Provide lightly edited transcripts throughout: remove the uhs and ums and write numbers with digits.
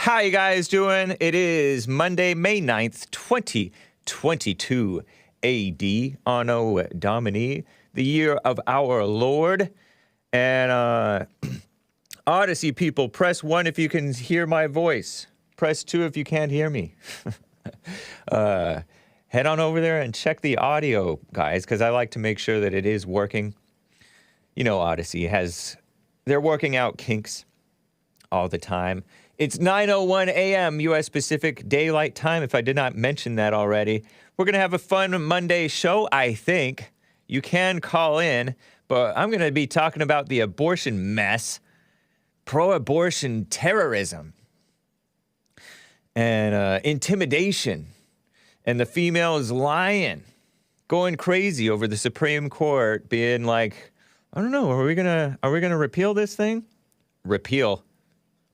How you guys doing? It is Monday, May 9th, 2022 AD, Anno Domini, the year of our Lord. And Odyssey people, press 1 if you can hear my voice. Press 2 if you can't hear me. Head on over there and check the audio, guys, because I like to make sure that it is working. You know, Odyssey they're working out kinks all the time. It's 9:01 a.m. U.S. Pacific Daylight Time, if I did not mention that already. We're going to have a fun Monday show, I think. You can call in, but I'm going to be talking about the abortion mess, pro-abortion terrorism, and intimidation, and the females lying, going crazy over the Supreme Court being like, I don't know, are we gonna repeal this thing?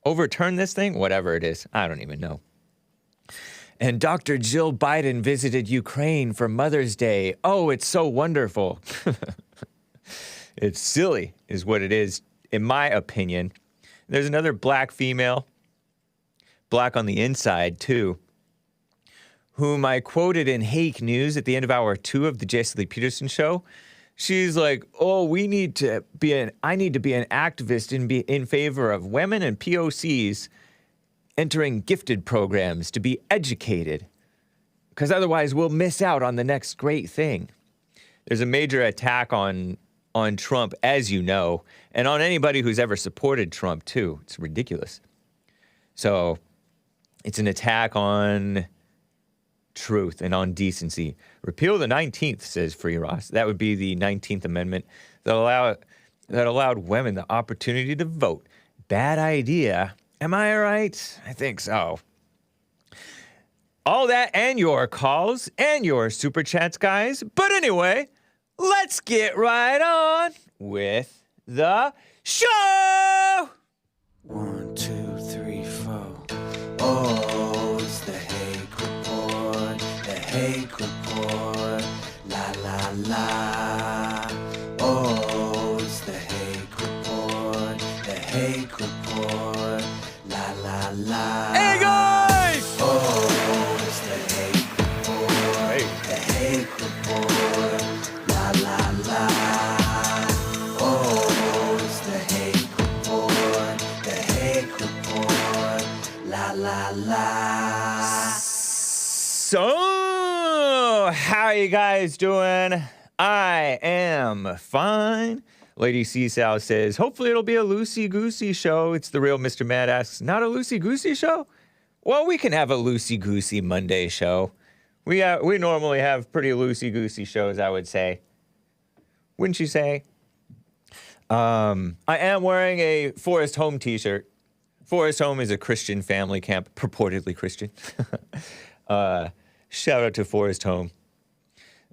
Overturn this thing? Whatever it is. I don't even know. And Dr. Jill Biden visited Ukraine for Mother's Day. Oh, it's so wonderful. It's silly, is what it is, in my opinion. There's another black female, black on the inside, too, whom I quoted in Hake News at the end of hour 2 of the Jesse Lee Peterson show. She's like, oh, I need to be an activist and be in favor of women and POCs entering gifted programs to be educated, because otherwise we'll miss out on the next great thing. There's a major attack on Trump, as you know, and on anybody who's ever supported Trump, too. It's ridiculous. So it's an attack on truth and on decency. Repeal the 19th, says Free Ross. That would be the 19th Amendment that allowed women the opportunity to vote. Bad idea. Am I right? I think so. All that and your calls and your super chats, guys. But anyway, let's get right on with the show. 1, 2, 3, 4. Oh, it's the Hake Report. The Hake Report. La la la. Oh, it's the Hake Report. The Hake Report. La la la. Hey, guys! Oh, it's the Hake Report. Hey. The Hake Report. La la la. Oh, it's the Hake Report. The Hake Report. La la la. So, how you guys doing? I am fine. Lady Seasal says, hopefully it'll be a loosey-goosey show. It's the real Mr. Mad asks, not a loosey-goosey show? Well, we can have a loosey-goosey Monday show. We normally have pretty loosey-goosey shows, I would say. Wouldn't you say? I am wearing a Forest Home t-shirt. Forest Home is a Christian family camp, purportedly Christian. Shout out to Forest Home.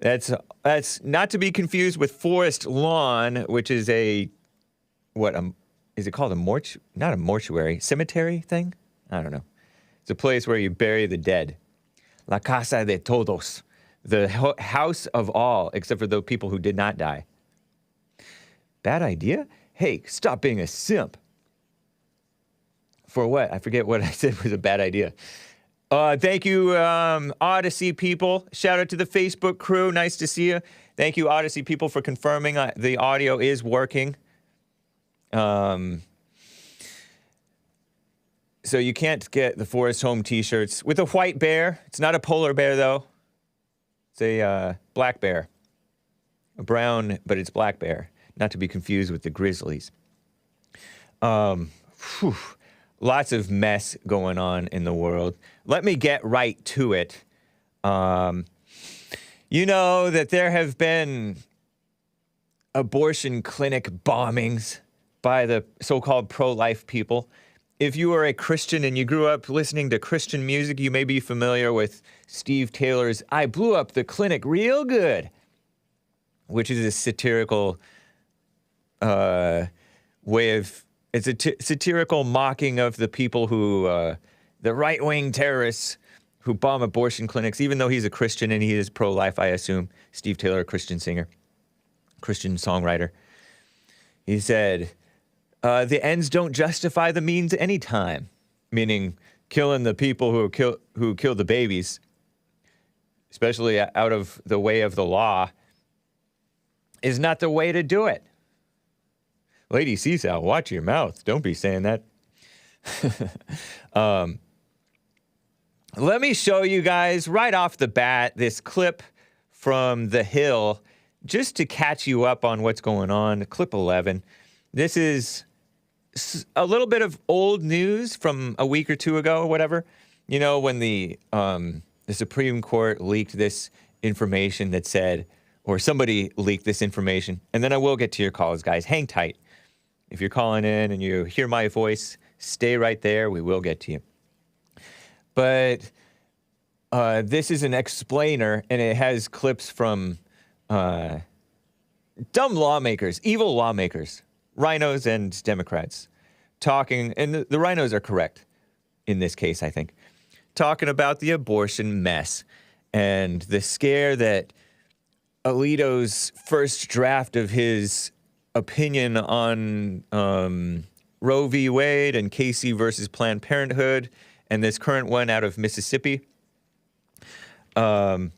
That's not to be confused with Forest Lawn, which is is it called not a mortuary, cemetery thing? I don't know. It's a place where you bury the dead. La Casa de Todos, the house of all, except for the people who did not die. Bad idea? Hey, stop being a simp. For what? I forget what I said was a bad idea. Thank you, Odyssey people. Shout out to the Facebook crew. Nice to see you. Thank you, Odyssey people, for confirming the audio is working. So you can't get the Forest Home t-shirts with a white bear. It's not a polar bear, though. It's a black bear. A brown, but it's black bear. Not to be confused with the grizzlies. Lots of mess going on in the world. Let me get right to it. You know that there have been abortion clinic bombings by the so-called pro-life people. If you are a Christian and you grew up listening to Christian music, you may be familiar with Steve Taylor's I Blew Up the Clinic Real Good, which is a satirical way of... It's a satirical mocking of the people who, the right-wing terrorists who bomb abortion clinics, even though he's a Christian and he is pro-life, I assume. Steve Taylor, a Christian singer, Christian songwriter. He said, the ends don't justify the means any time, meaning killing the people who kill the babies, especially out of the way of the law, is not the way to do it. Lady Seasal, watch your mouth. Don't be saying that. Let me show you guys right off the bat this clip from The Hill, just to catch you up on what's going on. Clip 11. This is a little bit of old news from a week or two ago or whatever. You know, when the Supreme Court leaked this information that said, or somebody leaked this information, and then I will get to your calls, guys. Hang tight. If you're calling in and you hear my voice, stay right there. We will get to you. But this is an explainer, and it has clips from dumb lawmakers, evil lawmakers, rhinos and Democrats, talking, and the rhinos are correct in this case, I think, talking about the abortion mess and the scare that Alito's first draft of his opinion on Roe v. Wade and Casey versus Planned Parenthood, and this current one out of Mississippi, the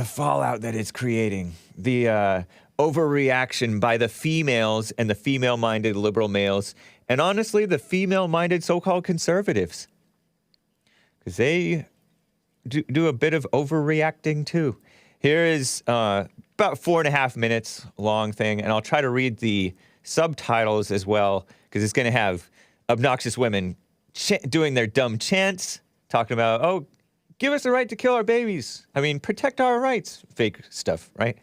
fallout that it's creating, the overreaction by the females and the female-minded liberal males, and honestly, the female-minded so-called conservatives, because they do a bit of overreacting too. Here is about 4.5 minutes long thing, and I'll try to read the subtitles as well, because it's going to have obnoxious women doing their dumb chants, talking about, oh, give us the right to kill our babies. I mean, protect our rights. Fake stuff, right?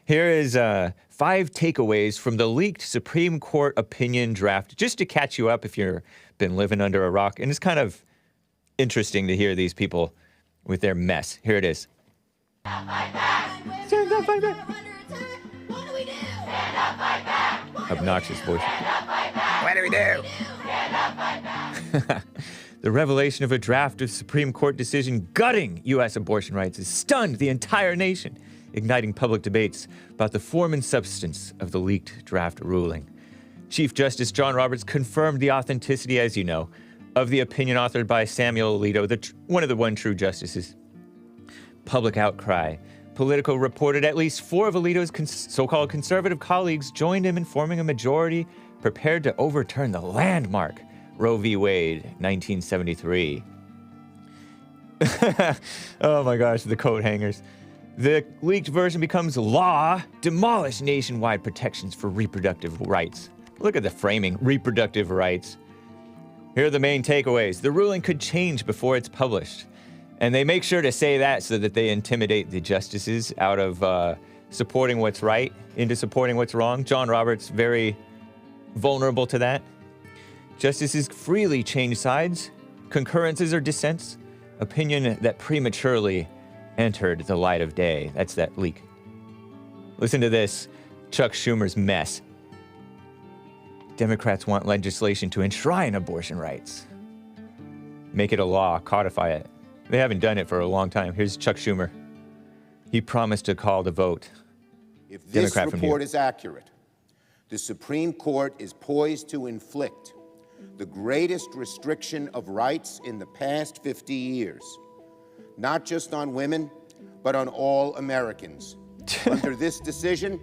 Here is 5 takeaways from the leaked Supreme Court opinion draft, just to catch you up if you've been living under a rock. And it's kind of interesting to hear these people with their mess. Here it is. Stand up, fight back. Stand up, fight back. What do we do? Stand up, fight back. Obnoxious voice. Stand up, fight back. What do we do? Stand up, fight back. The revelation of a draft of Supreme Court decision gutting U.S. abortion rights has stunned the entire nation, igniting public debates about the form and substance of the leaked draft ruling. Chief Justice John Roberts confirmed the authenticity, as you know, of the opinion authored by Samuel Alito, one of the one true justices. Public outcry. Politico reported at least 4 of Alito's so-called conservative colleagues joined him in forming a majority prepared to overturn the landmark Roe v. Wade, 1973. Oh my gosh, the coat hangers. The leaked version becomes law, demolish nationwide protections for reproductive rights. Look at the framing, reproductive rights. Here are the main takeaways. The ruling could change before it's published. And they make sure to say that so that they intimidate the justices out of supporting what's right into supporting what's wrong. John Roberts, very vulnerable to that. Justices freely change sides, concurrences or dissents, opinion that prematurely entered the light of day. That's that leak. Listen to this, Chuck Schumer's mess. Democrats want legislation to enshrine abortion rights. Make it a law, codify it. They haven't done it for a long time. Here's Chuck Schumer. He promised to call the vote. If this Democrat from report here. is accurate, the Supreme Court is poised to inflict the greatest restriction of rights in the past 50 years, not just on women, but on all Americans. Under this decision,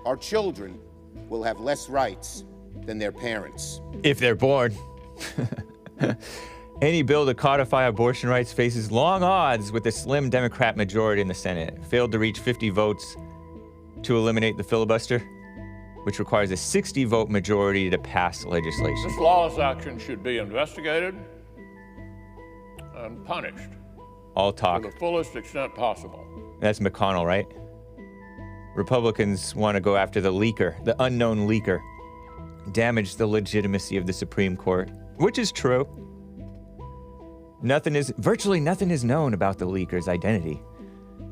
our children will have less rights than their parents. If they're born. Any bill to codify abortion rights faces long odds with a slim Democrat majority in the Senate. Failed to reach 50 votes to eliminate the filibuster, which requires a 60-vote majority to pass legislation. This lawless action should be investigated and punished All to talk. the fullest extent possible. That's McConnell, right? Republicans want to go after the leaker, the unknown leaker, damage the legitimacy of the Supreme Court, which is true. Virtually nothing is known about the leaker's identity.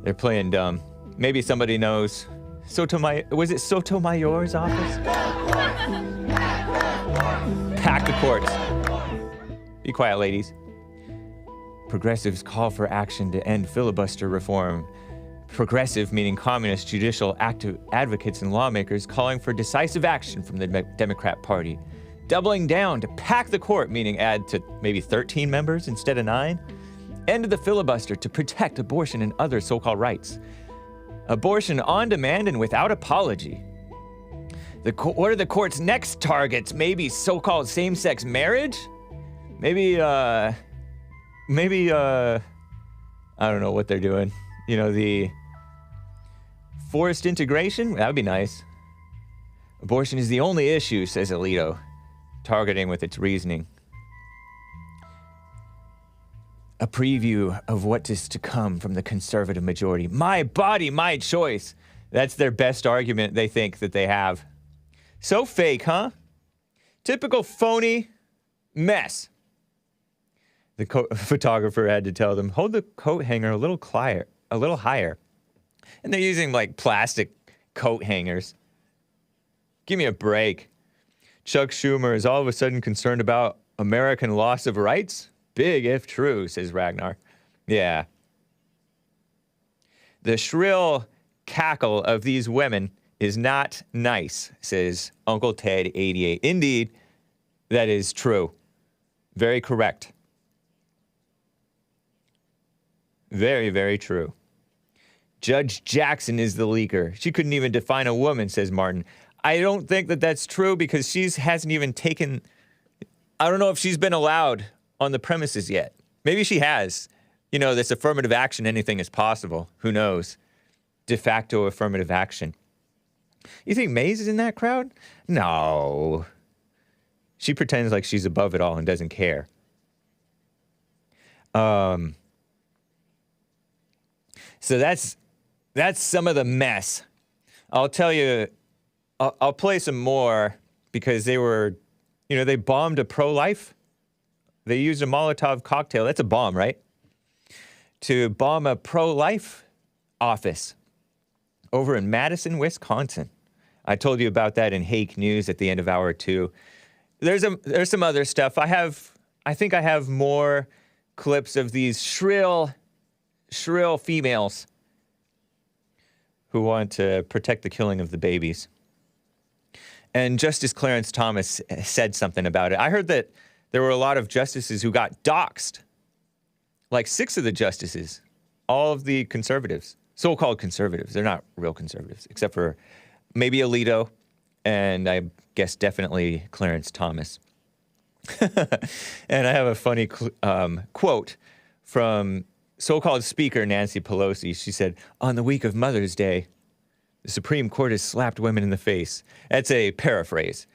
They're playing dumb. Maybe somebody knows. Was it Sotomayor's office? Pack the courts. Be quiet, ladies. Progressives call for action to end filibuster reform. Progressive, meaning communist, judicial advocates and lawmakers calling for decisive action from the Democrat Party doubling down to pack the court, meaning add to maybe 13 members instead of 9. End the filibuster to protect abortion and other so-called rights. Abortion on demand and without apology. What are the court's next targets? Maybe so-called same-sex marriage? Maybe, I don't know what they're doing. You know, the forced integration? That would be nice. Abortion is the only issue, says Alito, targeting with its reasoning. A preview of what is to come from the conservative majority. My body, my choice. That's their best argument they think that they have. So fake, huh? Typical phony mess. The photographer had to tell them, hold the coat hanger a little higher. And they're using like plastic coat hangers. Give me a break. Chuck Schumer is all of a sudden concerned about American loss of rights? Big if true, says Ragnar. Yeah. The shrill cackle of these women is not nice, says Uncle Ted 88. Indeed, that is true. Very correct. Very, very true. Judge Jackson is the leaker. She couldn't even define a woman, says Martin. I don't think that that's true because she hasn't even taken... I don't know if she's been allowed on the premises yet. Maybe she has. You know, this affirmative action, anything is possible. Who knows? De facto affirmative action. You think Mace is in that crowd? No. She pretends like she's above it all and doesn't care. So that's some of the mess. I'll tell you, I'll play some more because they were, you know, they bombed a pro-life. They used a Molotov cocktail. That's a bomb, right? To bomb a pro-life office over in Madison, Wisconsin. I told you about that in Hake News at the end of hour 2. There's some other stuff. I think I have more clips of these shrill females who want to protect the killing of the babies. And Justice Clarence Thomas said something about it. I heard that there were a lot of justices who got doxxed. Like 6 of the justices, all of the conservatives, so-called conservatives. They're not real conservatives, except for maybe Alito and I guess definitely Clarence Thomas. And I have a funny quote from so-called Speaker Nancy Pelosi. She said, on the week of Mother's Day, the Supreme Court has slapped women in the face. That's a paraphrase.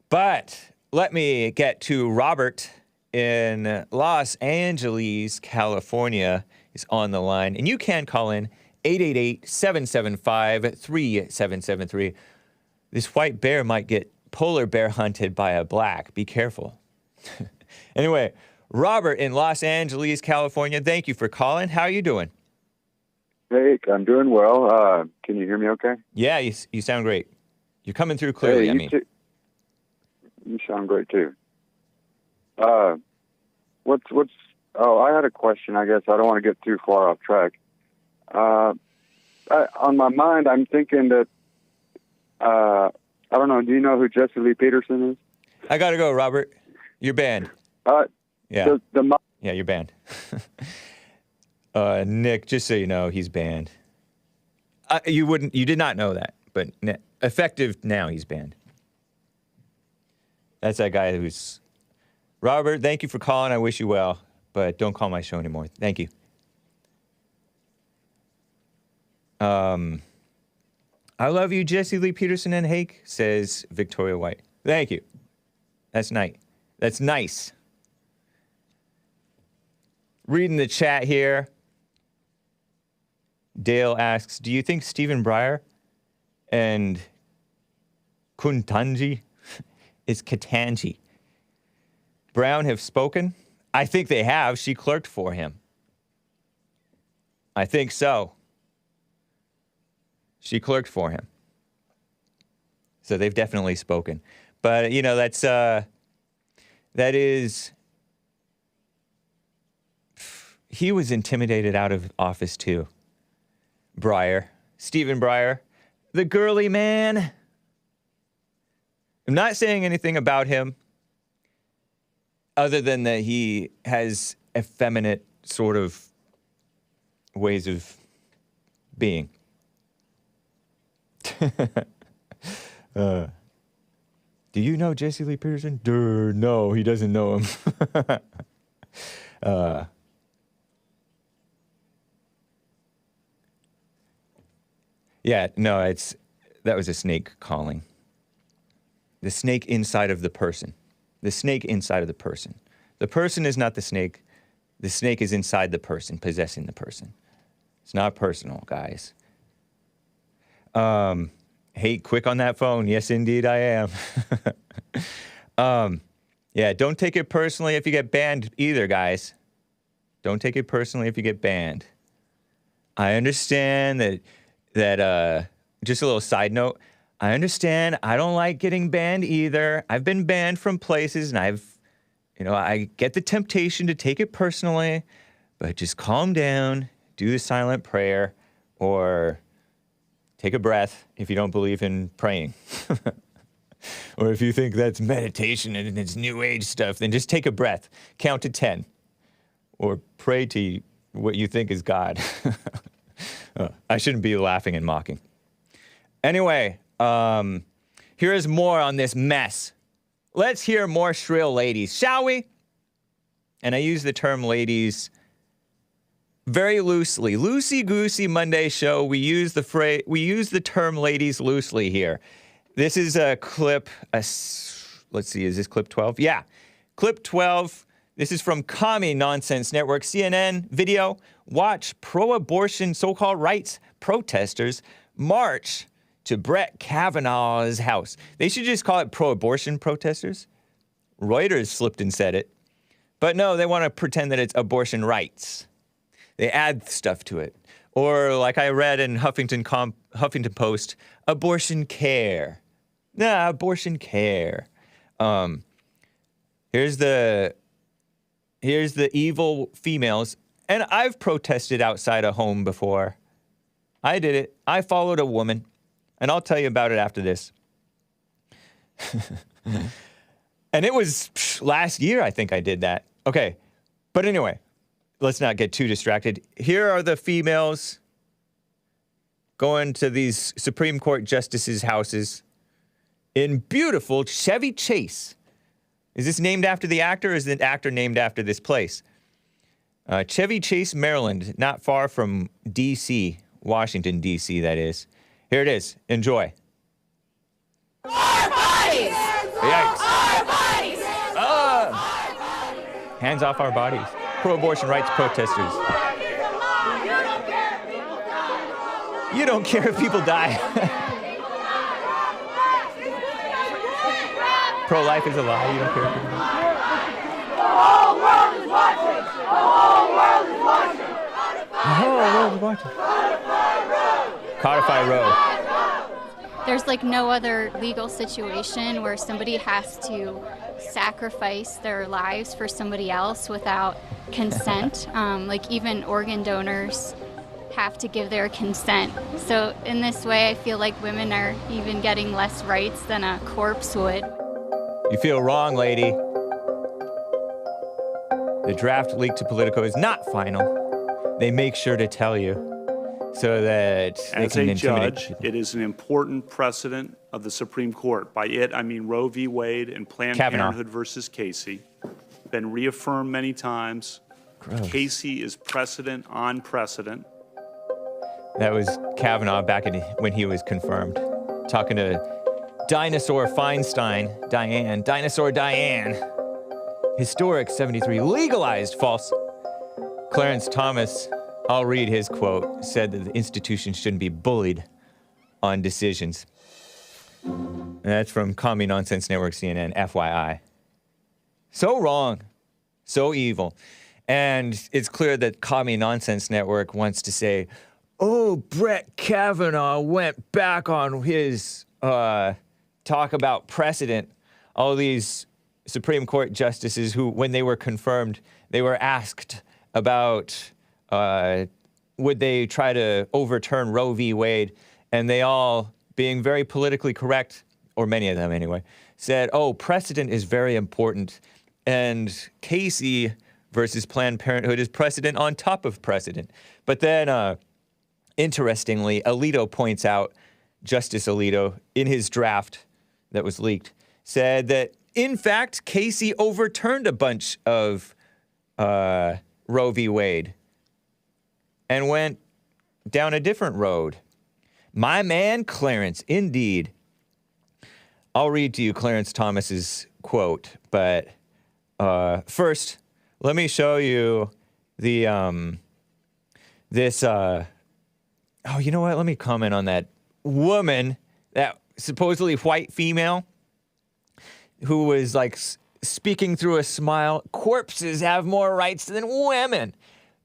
But let me get to Robert in Los Angeles, California, is on the line. And you can call in 888-775-3773. This white bear might get polar bear hunted by a black. Be careful. Anyway, Robert in Los Angeles, California, thank you for calling. How are you doing? Hey, I'm doing well. Can you hear me okay? Yeah, you sound great. You're coming through clearly, Hey, you sound great, too. I had a question, I guess. I don't want to get too far off track. On my mind, I'm thinking that, I don't know, do you know who Jesse Lee Peterson is? I gotta go, Robert. You're banned. Yeah. Yeah, you're banned. Nick, just so you know, he's banned. You did not know that, but effective now, he's banned. That's that guy who's... Robert, thank you for calling. I wish you well, but don't call my show anymore. Thank you. I love you, Jesse Lee Peterson and Hake, says Victoria White. Thank you. That's nice. That's nice. Reading the chat here. Dale asks, do you think Stephen Breyer and Ketanji is Ketanji Brown have spoken? I think they have. She clerked for him. I think so. She clerked for him. So they've definitely spoken. But, you know, that is... He was intimidated out of office, too. Breyer. Stephen Breyer. The girly man. I'm not saying anything about him other than that he has effeminate sort of ways of being. Do you know Jesse Lee Peterson? No, he doesn't know him. Yeah, no, that was a snake calling. The snake inside of the person. The snake inside of the person. The person is not the snake. The snake is inside the person, possessing the person. It's not personal, guys. Hey, quick on that phone. Yes, indeed, I am. Yeah, don't take it personally if you get banned either, guys. Don't take it personally if you get banned. I understand that just a little side note. I understand I don't like getting banned either. I've been banned from places and I get the temptation to take it personally, but just calm down, do the silent prayer, or take a breath if you don't believe in praying. Or if you think that's meditation and it's new age stuff, then just take a breath, count to 10, or pray to what you think is God. I shouldn't be laughing and mocking. Anyway, here is more on this mess. Let's hear more shrill ladies, shall we? And I use the term ladies very loosely. Loosey-goosey Monday show, we use the term ladies loosely here. This is a clip, let's see, is this clip 12? Yeah, clip 12. This is from Commie Nonsense Network, CNN video. Watch pro-abortion so-called rights protesters march to Brett Kavanaugh's house. They should just call it pro-abortion protesters. Reuters slipped and said it. But no, they want to pretend that it's abortion rights. They add stuff to it. Or like I read in Huffington Post, abortion care. Nah, abortion care. Here's the evil females. And I've protested outside a home before. I did it. I followed a woman. And I'll tell you about it after this. And it was last year, I think I did that. Okay. But anyway, let's not get too distracted. Here are the females going to these Supreme Court justices' houses in beautiful Chevy Chase. Is this named after the actor, or is the actor named after this place? Chevy Chase, Maryland, not far from D.C., Washington, D.C., that is. Here it is. Enjoy. Our bodies! Yikes. Our bodies! Hands off our bodies. Pro-abortion rights protesters. You don't care if people die. Pro-life is a lie. You don't care if people die. The whole world is watching! The whole world is watching! The whole world is watching. Codify Roe. There's like no other legal situation where somebody has to sacrifice their lives for somebody else without consent. Like even organ donors have to give their consent. So in this way, I feel like women are even getting less rights than a corpse would. You feel wrong, lady. The draft leaked to Politico is not final. They make sure to tell you so that they As can a intimidate judge, you. it is an important precedent of the Supreme Court. By it, I mean Roe v. Wade and Planned Kavanaugh. Parenthood versus Casey. Been reaffirmed many times. Gross. Casey is precedent on precedent. That was Kavanaugh back when he was confirmed. Talking to Dinosaur Feinstein, Dinosaur Diane. Historic 73 legalized false. Clarence Thomas, I'll read his quote, said that the institution shouldn't be bullied on decisions. And that's from Commie Nonsense Network, CNN, FYI. So wrong. So evil. And it's clear that Commie Nonsense Network wants to say, oh, Brett Kavanaugh went back on his talk about precedent. All these Supreme Court justices who, when they were confirmed, they were asked about would they try to overturn Roe v. Wade, and they all, being very politically correct, or many of them anyway, said, oh, precedent is very important. And Casey versus Planned Parenthood is precedent on top of precedent. But then, interestingly, Alito points out, Justice Alito, in his draft that was leaked, said that, in fact, Casey overturned a bunch of Roe v. Wade and went down a different road. My man, Clarence, indeed. I'll read to you Clarence Thomas's quote, but first, let me show you the, oh, you know what? Let me comment on that woman, that supposedly white female who was like speaking through a smile. Corpses have more rights than women.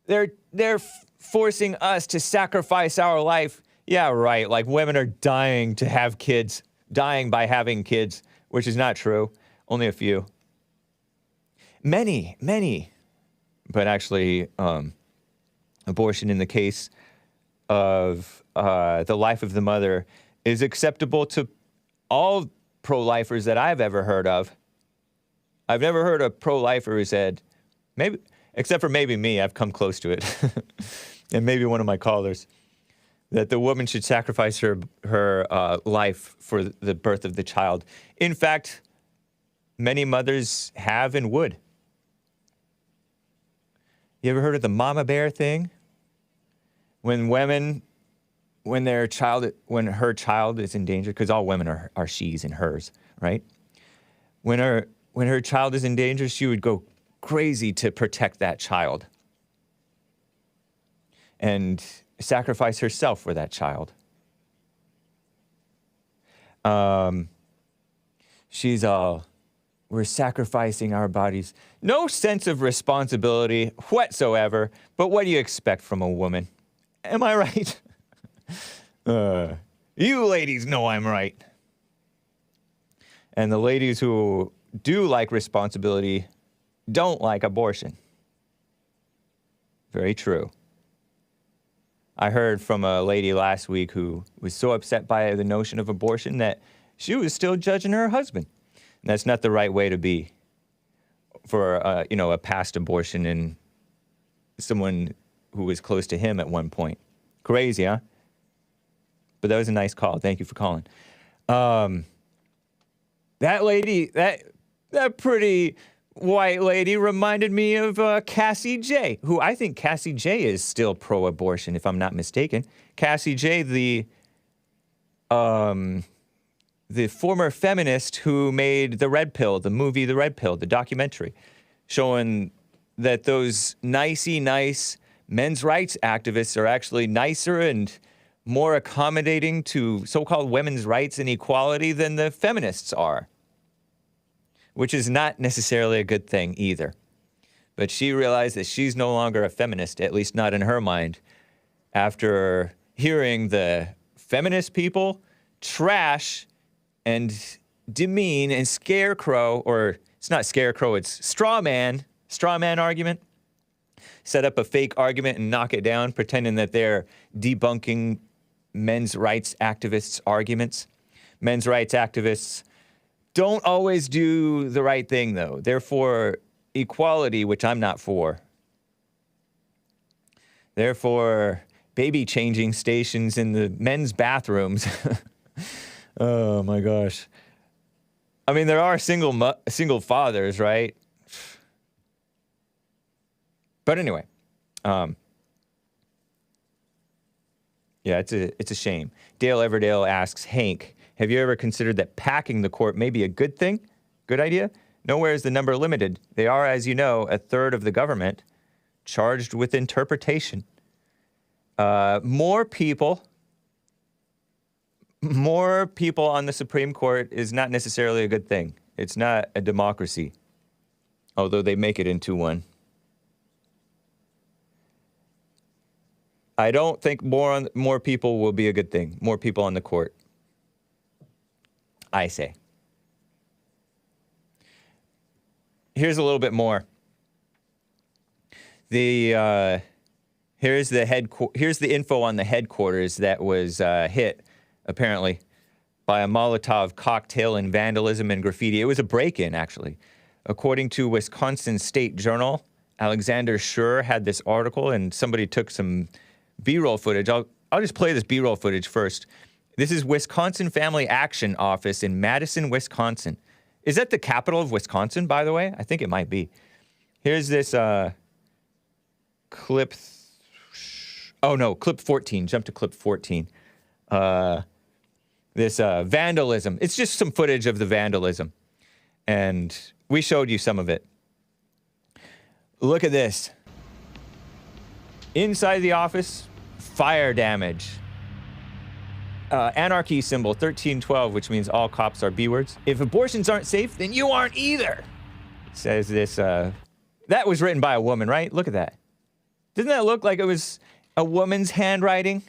They're forcing us to sacrifice our life. Yeah, right. Like women are dying to have kids, dying by having kids, which is not true. Only a few. Many, but actually, abortion in the case of the life of the mother is acceptable to all pro-lifers that I've ever heard of. I've never heard a pro-lifer who said, maybe, except for maybe me, I've come close to it, and maybe one of my callers, that the woman should sacrifice her life for the birth of the child. In fact, many mothers have and would. You ever heard of the mama bear thing? When her child is in danger, because all women are she's and hers, right? When her child is in danger, she would go crazy to protect that child and sacrifice herself for that child. She's all, we're sacrificing our bodies. No sense of responsibility whatsoever, but what do you expect from a woman? Am I right? You ladies know I'm right. And the ladies who do like responsibility don't like abortion. Very true. I heard from a lady last week who was so upset by the notion of abortion that she was still judging her husband. And that's not the right way to be for, a past abortion and someone who was close to him at one point. Crazy, huh? But that was a nice call. Thank you for calling. That lady, that pretty white lady reminded me of Cassie J, who I think Cassie J is still pro-abortion, if I'm not mistaken. Cassie J, the former feminist who made The Red Pill, the movie The Red Pill, the documentary, showing that those nice men's rights activists are actually nicer and more accommodating to so-called women's rights and equality than the feminists are, which is not necessarily a good thing either. But she realized that she's no longer a feminist, at least not in her mind, after hearing the feminist people trash and demean and scarecrow, or it's not scarecrow, it's straw man argument, set up a fake argument and knock it down, pretending that they're debunking men's rights activists' arguments. Men's rights activists don't always do the right thing, though. They're for equality, which I'm not for. They're for baby changing stations in the men's bathrooms. Oh, my gosh. I mean, there are single fathers, right? But anyway, yeah, it's a shame. Dale Everdale asks, Hank, have you ever considered that packing the court may be a good thing? Good idea? Nowhere is the number limited. They are, as you know, a third of the government charged with interpretation. More people on the Supreme Court is not necessarily a good thing. It's not a democracy, although they make it into one. I don't think more people will be a good thing. More people on the court, I say. Here's a little bit more. Here's the info on the headquarters that was hit, apparently, by a Molotov cocktail and vandalism and graffiti. It was a break-in, actually. According to Wisconsin State Journal, Alexander Schur had this article, and somebody took some B-roll footage. I'll just play this B-roll footage first. This is Wisconsin Family Action Office in Madison, Wisconsin. Is that the capital of Wisconsin, by the way? I think it might be. Here's this clip. Clip 14. Jump to clip 14. This vandalism. It's just some footage of the vandalism. And we showed you some of it. Look at this. Inside the office, fire damage. Anarchy symbol 1312, which means all cops are B-words. If abortions aren't safe, then you aren't either. Says this. That was written by a woman, right? Look at that. Doesn't that look like it was a woman's handwriting?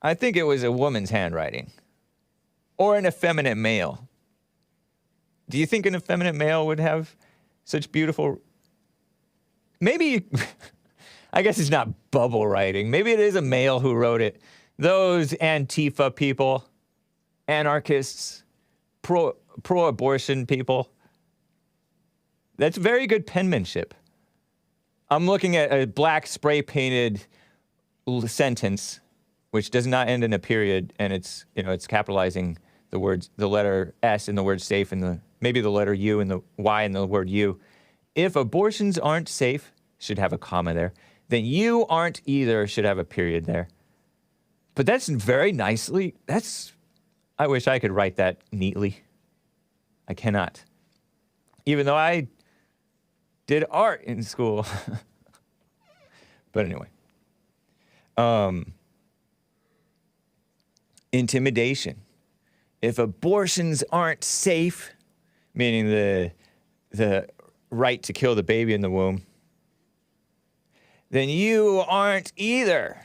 I think it was a woman's handwriting. Or an effeminate male. Do you think an effeminate male would have such beautiful... Maybe... I guess it's not bubble writing. Maybe it is a male who wrote it. Those Antifa people, anarchists, pro-abortion people. That's very good penmanship. I'm looking at a black spray-painted sentence, which does not end in a period, and it's capitalizing the letter S in the word safe, and maybe the letter U and the Y in the word you. If abortions aren't safe, should have a comma there. Then you aren't either, should have a period there. But that's very nicely, I wish I could write that neatly. I cannot. Even though I did art in school. But anyway. Intimidation. If abortions aren't safe, meaning the right to kill the baby in the womb, then you aren't either.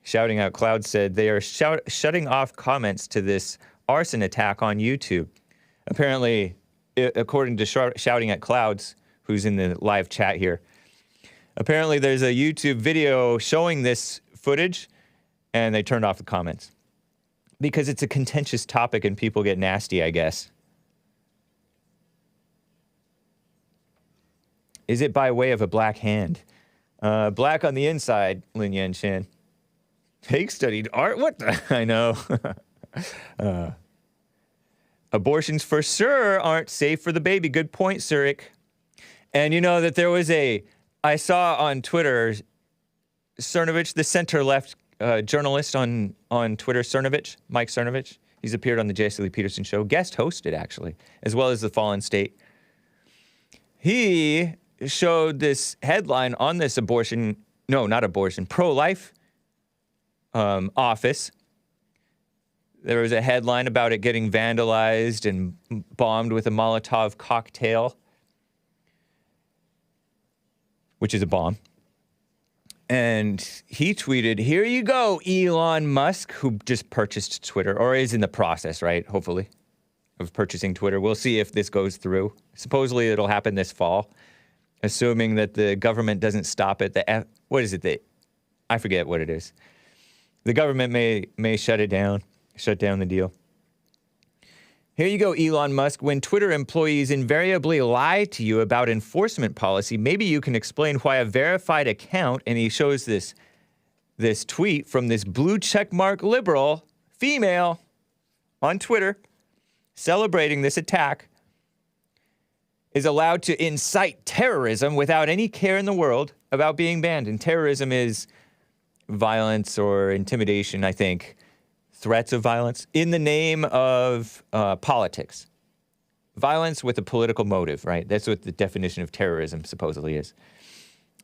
Shouting Out Cloud said they are shutting off comments to this arson attack on YouTube. Apparently, according to Shouting at Clouds, who's in the live chat here, apparently there's a YouTube video showing this footage, and they turned off the comments. Because it's a contentious topic and people get nasty, I guess. Is it by way of a black hand? Black on the inside, Lin Yan Shan. Hake studied art? What the? I know. Abortions for sure aren't safe for the baby. Good point, Surik. And you know that there was I saw on Twitter, Cernovich, the center-left journalist on Twitter, Cernovich, Mike Cernovich. He's appeared on the Jesse Lee Peterson show, guest hosted actually, as well as The Fallen State. He showed this headline on this pro-life office. There was a headline about it getting vandalized and bombed with a Molotov cocktail, which is a bomb. And he tweeted, "Here you go, Elon Musk," who just purchased Twitter, or is in the process, right, hopefully, of purchasing Twitter. We'll see if this goes through. Supposedly it'll happen this fall, assuming that the government doesn't stop it. I forget what it is. The government may shut down the deal. Here you go, Elon Musk. When Twitter employees invariably lie to you about enforcement policy, maybe you can explain why a verified account, and he shows this tweet from this blue checkmark liberal female on Twitter celebrating this attack, is allowed to incite terrorism without any care in the world about being banned. And terrorism is violence or intimidation, I think. Threats of violence in the name of politics. Violence with a political motive, right? That's what the definition of terrorism supposedly is.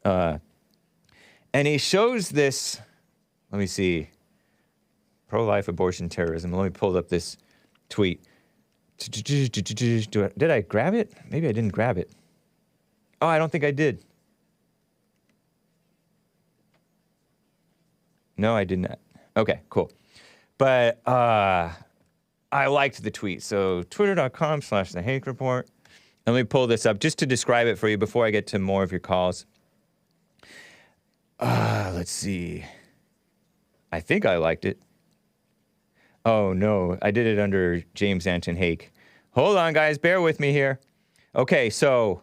And he shows this, let me see, pro-life abortion terrorism. Let me pull up this tweet. Did I grab it? Maybe I didn't grab it. Oh, I don't think I did. No, I did not. Okay, cool. But I liked the tweet. So twitter.com/the Hake Report. Let me pull this up just to describe it for you before I get to more of your calls. Let's see. I think I liked it. Oh, no. I did it under James Anton Hake. Hold on, guys. Bear with me here. Okay, so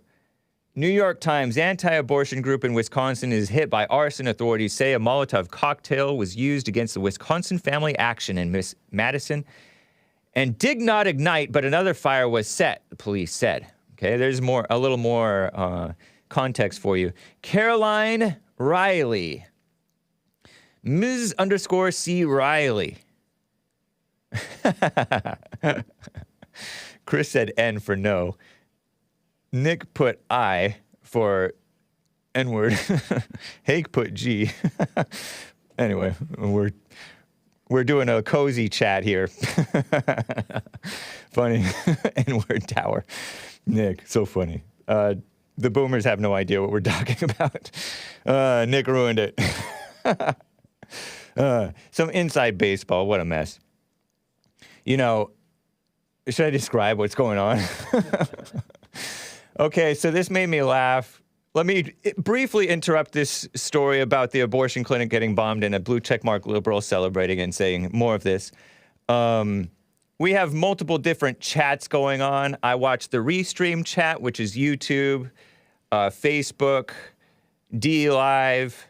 New York Times anti-abortion group in Wisconsin is hit by arson. Authorities say a Molotov cocktail was used against the Wisconsin Family Action in Madison and did not ignite, but another fire was set, the police said. Okay, there's a little more context for you. Caroline Riley. Ms._C. Riley. Chris said N for no. Nick put I for N-word. Hake put G. Anyway, we're doing a cozy chat here. Funny. N-word tower. Nick, so funny. The boomers have no idea what we're talking about. Nick ruined it. Some inside baseball. What a mess. You know, should I describe what's going on? Okay, so this made me laugh. Let me briefly interrupt this story about the abortion clinic getting bombed and a blue checkmark liberal celebrating and saying more of this. We have multiple different chats going on. I watch the Restream chat, which is YouTube, Facebook, D Live,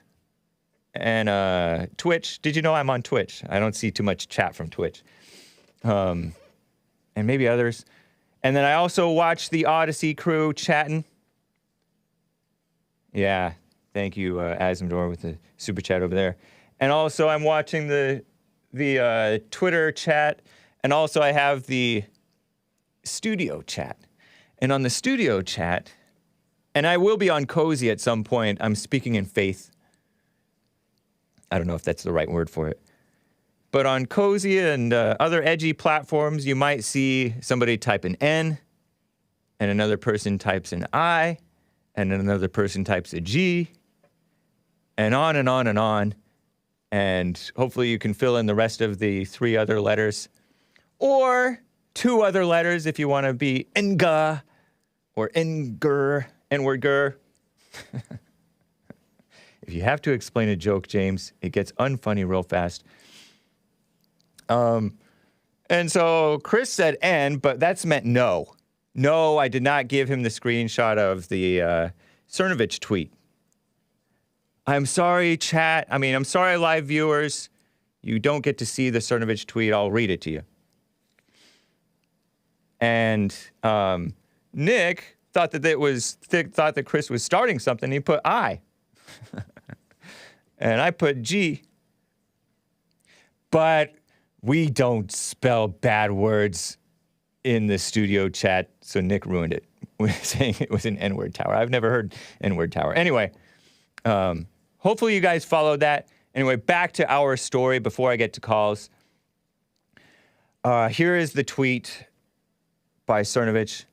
and Twitch. Did you know I'm on Twitch? I don't see too much chat from Twitch. And maybe others. And then I also watch the Odyssey crew chatting. Yeah, thank you, Azimdor, with the super chat over there. And also I'm watching the Twitter chat. And also I have the studio chat. And on the studio chat, and I will be on Cozy at some point. I'm speaking in faith. I don't know if that's the right word for it. But on Cozy and other edgy platforms, you might see somebody type an N, and another person types an I, and another person types a G, and on and on and on. And hopefully you can fill in the rest of the 3 other letters, or 2 other letters if you want to be Nga, orNger, N-word-ger. If you have to explain a joke, James, it gets unfunny real fast. And so Chris said N, but that's meant no. No, I did not give him the screenshot of the Cernovich tweet. I'm sorry, chat. I'm sorry, live viewers. You don't get to see the Cernovich tweet. I'll read it to you. And Nick thought that Chris was starting something. He put I. And I put G. But we don't spell bad words in the studio chat, so Nick ruined it with saying it was an N-word tower. I've never heard N-word tower. Anyway, hopefully you guys followed that. Anyway, back to our story before I get to calls. Here is the tweet by Cernovich.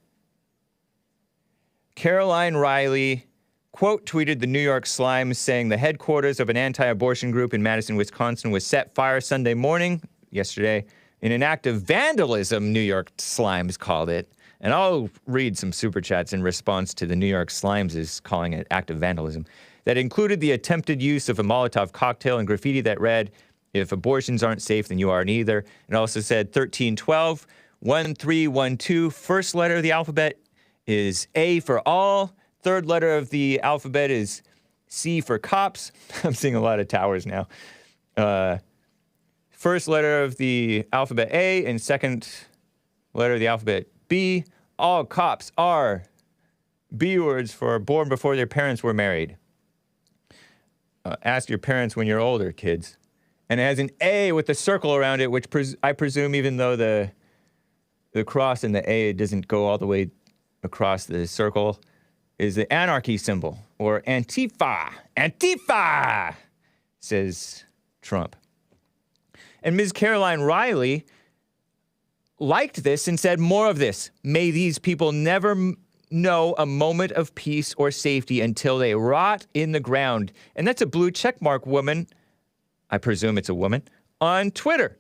Caroline Riley, quote, tweeted the New York Slimes saying the headquarters of an anti-abortion group in Madison, Wisconsin was set fire Sunday morning, yesterday, in an act of vandalism, New York Slimes called it. And I'll read some super chats in response to the New York Slimes is calling it act of vandalism. That included the attempted use of a Molotov cocktail and graffiti that read, if abortions aren't safe, then you aren't either. It also said 1312, 1312, first letter of the alphabet is A for all. Third letter of the alphabet is C for cops. I'm seeing a lot of towers now. First letter of the alphabet A and second letter of the alphabet B. All cops are B words for born before their parents were married. Ask your parents when you're older, kids. And it has an A with a circle around it, which I presume even though the cross and the A doesn't go all the way across the circle, is the anarchy symbol, or Antifa. Antifa, says Trump. And Ms. Caroline Riley liked this and said, more of this. May these people never know a moment of peace or safety until they rot in the ground. And that's a blue checkmark woman, I presume it's a woman, on Twitter,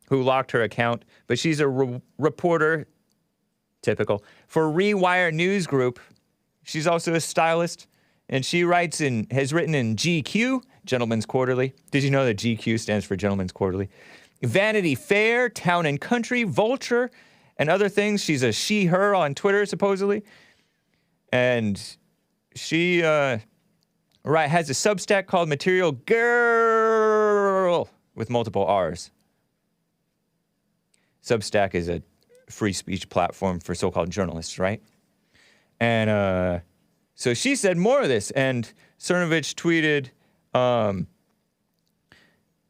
who locked her account. But she's a reporter, typical, for Rewire News Group. She's also a stylist, and she has written in GQ, Gentleman's Quarterly. Did you know that GQ stands for Gentleman's Quarterly? Vanity Fair, Town and Country, Vulture, and other things. She's a she-her on Twitter, supposedly. And she has a Substack called Material Girl with multiple R's. Substack is a free speech platform for so-called journalists, right? And so she said more of this, and Cernovich tweeted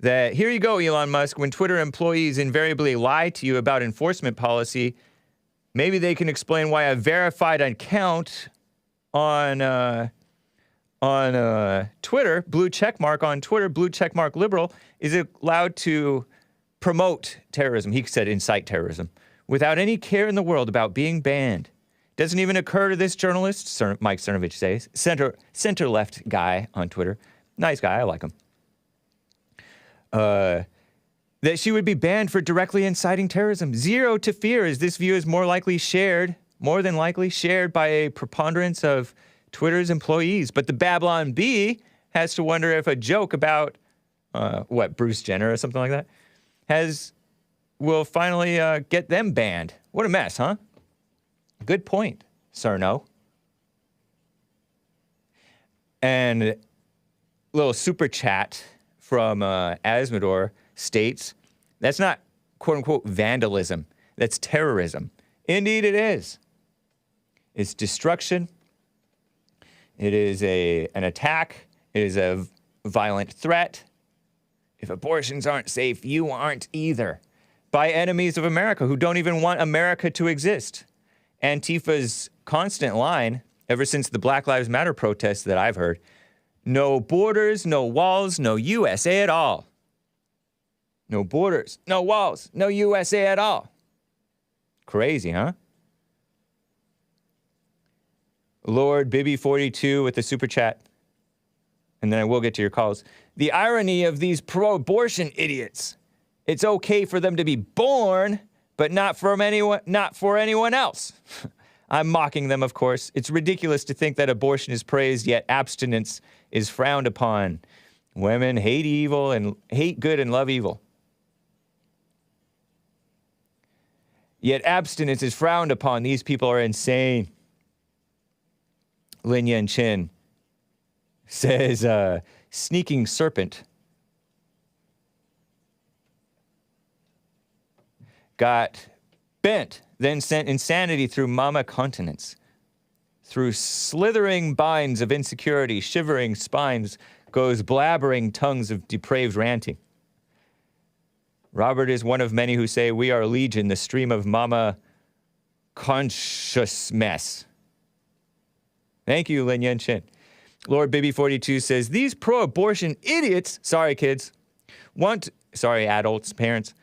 that, here you go, Elon Musk, when Twitter employees invariably lie to you about enforcement policy, maybe they can explain why a verified account on Twitter, blue checkmark on Twitter, blue checkmark liberal, is allowed to promote terrorism. He said incite terrorism without any care in the world about being banned. Doesn't even occur to this journalist, Mike Cernovich says, center-left guy on Twitter. Nice guy, I like him. That she would be banned for directly inciting terrorism. Zero to fear, as this view is more than likely shared by a preponderance of Twitter's employees. But the Babylon Bee has to wonder if a joke about, Bruce Jenner or something like that, will finally get them banned. What a mess, huh? Good point, Cerno. And a little super chat from Asmodor states, that's not quote-unquote vandalism. That's terrorism. Indeed it is. It's destruction. It is an attack. It is a violent threat. If abortions aren't safe, you aren't either. By enemies of America who don't even want America to exist. Antifa's constant line, ever since the Black Lives Matter protests that I've heard, no borders, no walls, no USA at all. No borders, no walls, no USA at all. Crazy, huh? Lord Bibby42 with the super chat. And then I will get to your calls. The irony of these pro-abortion idiots. It's okay for them to be born, but not for anyone else. I'm mocking them, of course. It's ridiculous to think that abortion is praised, yet abstinence is frowned upon. Women hate good and love evil. Yet abstinence is frowned upon. These people are insane. Lin Yen Chin says, sneaking serpent got bent, then sent insanity through mama continents. Through slithering binds of insecurity, shivering spines, goes blabbering tongues of depraved ranting. Robert is one of many who say, we are legion, the stream of mama conscious mess. Thank you, Lin Yen Chin. Lord Bibby42 says, these pro-abortion idiots, sorry kids, sorry adults, parents,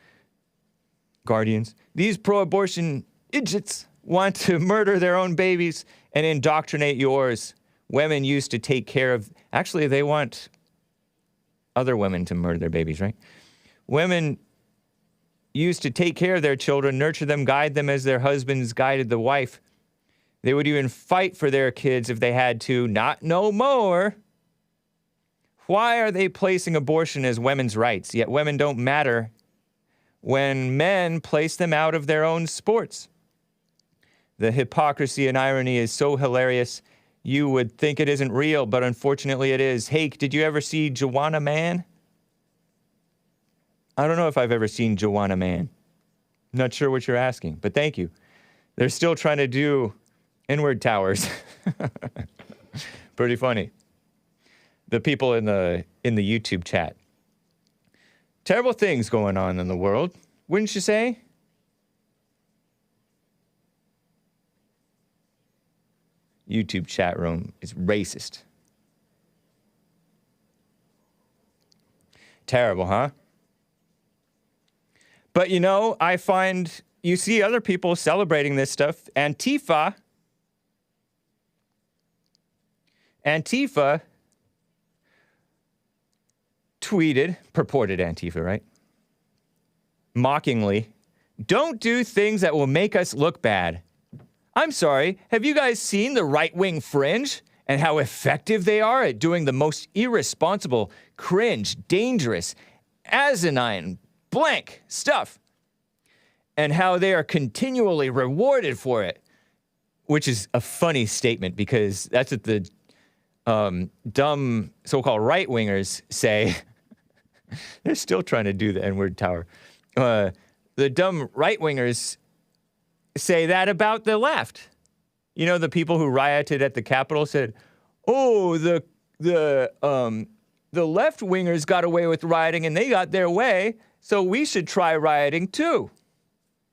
guardians, these pro-abortion idiots want to murder their own babies and indoctrinate yours. Women used to take care of, actually they want other women to murder their babies, right? Women used to take care of their children, nurture them, guide them as their husbands guided the wife. They would even fight for their kids if they had to, not no more. Why are they placing abortion as women's rights, yet women don't matter when men place them out of their own sports? The hypocrisy and irony is so hilarious, you would think it isn't real, but unfortunately it is. Hake, did you ever see Joanna Man? I don't know if I've ever seen Joanna Man. Not sure what you're asking, but thank you. They're still trying to do inward towers. Pretty funny. The people in the YouTube chat. Terrible things going on in the world, wouldn't you say? YouTube chat room is racist. Terrible, huh? But you know, I find you see other people celebrating this stuff. Antifa tweeted, purported Antifa, right? Mockingly, don't do things that will make us look bad. I'm sorry, have you guys seen the right-wing fringe and how effective they are at doing the most irresponsible, cringe, dangerous, asinine, blank stuff, and how they are continually rewarded for it, which is a funny statement because that's what the dumb so-called right-wingers say. They're still trying to do the N-word tower. The dumb right-wingers say that about the left. You know, the people who rioted at the Capitol said, "Oh, the left-wingers got away with rioting and they got their way, so we should try rioting too."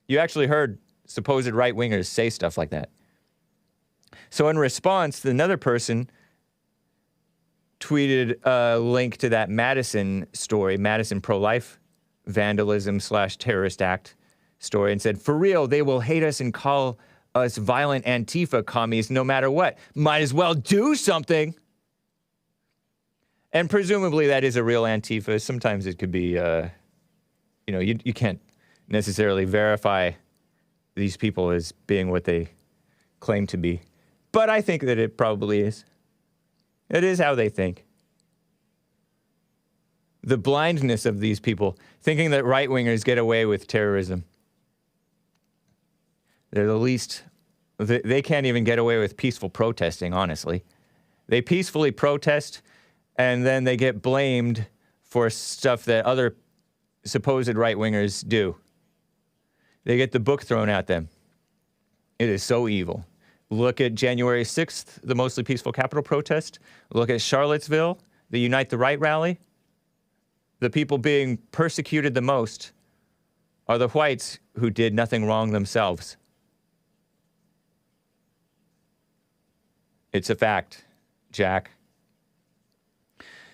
You actually heard supposed right-wingers say stuff like that. So in response, another person tweeted a link to that Madison story, Madison pro-life vandalism / terrorist act story, and said, "For real, they will hate us and call us violent Antifa commies no matter what. Might as well do something." And presumably that is a real Antifa. Sometimes it could be, you can't necessarily verify these people as being what they claim to be. But I think that it probably is. It is how they think. The blindness of these people, thinking that right-wingers get away with terrorism. They're the least, they can't even get away with peaceful protesting, honestly. They peacefully protest, and then they get blamed for stuff that other supposed right-wingers do. They get the book thrown at them. It is so evil. Look at January 6th, the mostly peaceful Capitol protest. Look at Charlottesville, the Unite the Right rally. The people being persecuted the most are the whites who did nothing wrong themselves. It's a fact, Jack.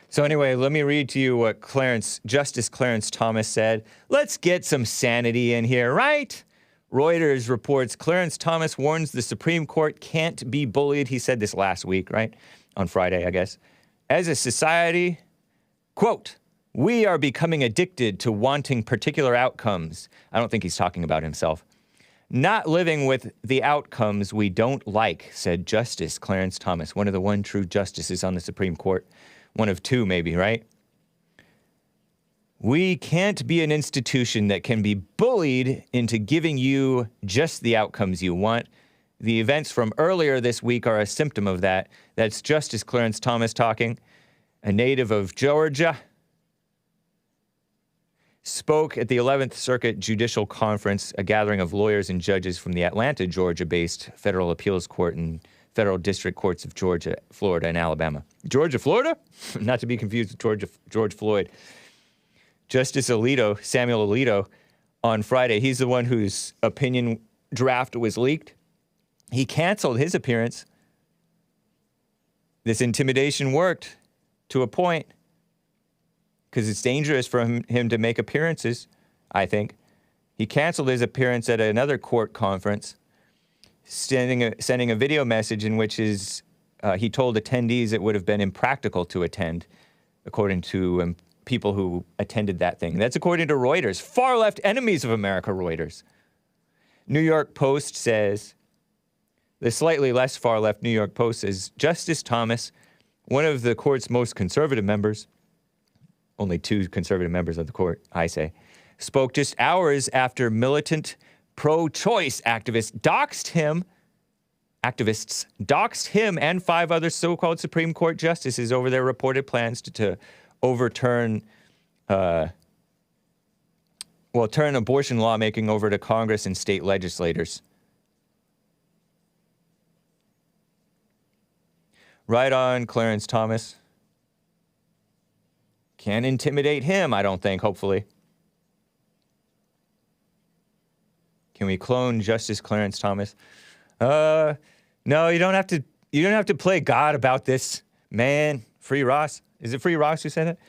So anyway, let me read to you what Justice Clarence Thomas said. Let's get some sanity in here, right? Reuters reports Clarence Thomas warns the Supreme Court can't be bullied. He said this last week, right? On Friday, I guess. As a society, quote, "We are becoming addicted to wanting particular outcomes." I don't think he's talking about himself. "Not living with the outcomes we don't like," said Justice Clarence Thomas, one of the one true justices on the Supreme Court. One of two, maybe, right? "We can't be an institution that can be bullied into giving you just the outcomes you want. The events from earlier this week are a symptom of that." That's Justice Clarence Thomas talking, a native of Georgia. Spoke at the 11th Circuit Judicial Conference, a gathering of lawyers and judges from the Atlanta, Georgia-based Federal Appeals Court and Federal District Courts of Georgia, Florida, and Alabama. Georgia, Florida? Not to be confused with George Floyd. Justice Alito, Samuel Alito, on Friday, he's the one whose opinion draft was leaked. He canceled his appearance. This intimidation worked to a point because it's dangerous for him to make appearances, I think. He canceled his appearance at another court conference, sending a video message in which he told attendees it would have been impractical to attend, according to people who attended that thing. That's according to Reuters. Far left enemies of America, Reuters. New York Post says, the slightly less far left New York Post says, Justice Thomas, one of the court's most conservative members, only two conservative members of the court, I say, spoke just hours after militant pro-choice activists doxed him and 5 other so-called Supreme Court justices over their reported plans to overturn, turn abortion lawmaking over to Congress and state legislators. Right on, Clarence Thomas. Can't intimidate him, I don't think, hopefully. Can we clone Justice Clarence Thomas? No, you don't have to play God about this, man. Free Ross. Is it Free Ross who said it?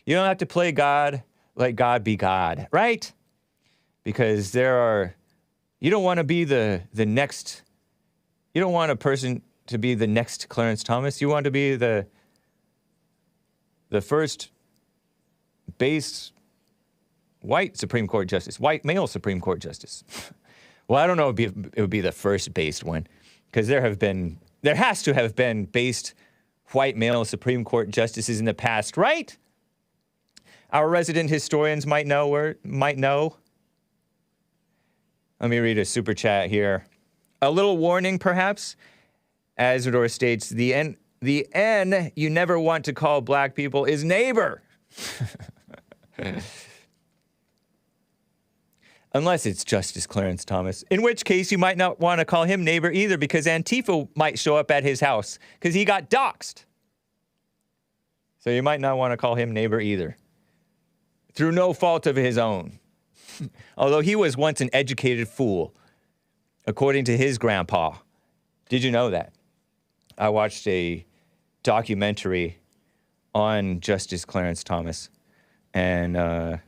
You don't have to play God, let God be God, right? Because you don't want to be the next, you don't want a person to be the next Clarence Thomas. You want to be the first base white Supreme Court justice, white male Supreme Court justice. Well, I don't know if it would be the first based one, because there has to have been based white male Supreme Court justices in the past, right? Our resident historians might know. Let me read a super chat here. A little warning, perhaps. Azador states, the N you never want to call black people is neighbor. Unless it's Justice Clarence Thomas, in which case you might not want to call him neighbor either, because Antifa might show up at his house because he got doxxed. So you might not want to call him neighbor either, through no fault of his own. Although he was once an educated fool, according to his grandpa. Did you know that? I watched a documentary on Justice Clarence Thomas, and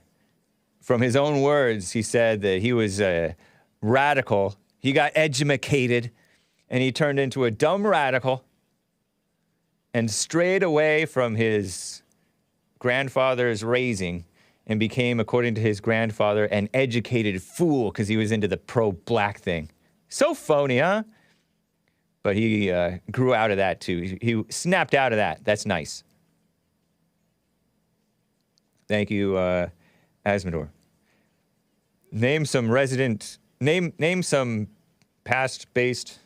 from his own words, he said that he was a radical. He got edumacated, and he turned into a dumb radical and strayed away from his grandfather's raising and became, according to his grandfather, an educated fool because he was into the pro-black thing. So phony, huh? But he grew out of that, too. He snapped out of that. That's nice. Thank you, Asmodor. Name some past-based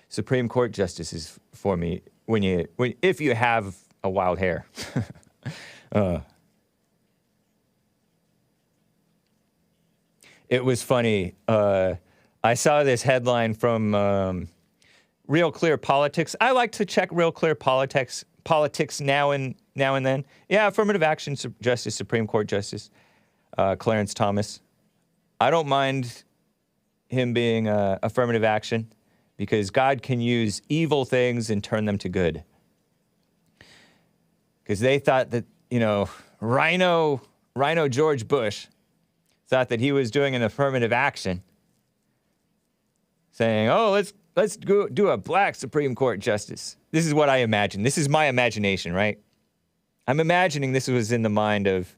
Supreme Court justices for me if you have a wild hair. It was funny. I saw this headline from Real Clear Politics. I like to check Real Clear Politics now and then. Yeah, affirmative action justice, Supreme Court Justice Clarence Thomas. I don't mind him being affirmative action because God can use evil things and turn them to good. Because they thought that, Rhino George Bush thought that he was doing an affirmative action, saying, "Oh, let's go do a black Supreme Court justice." This is what I imagine. This is my imagination, right? I'm imagining this was in the mind of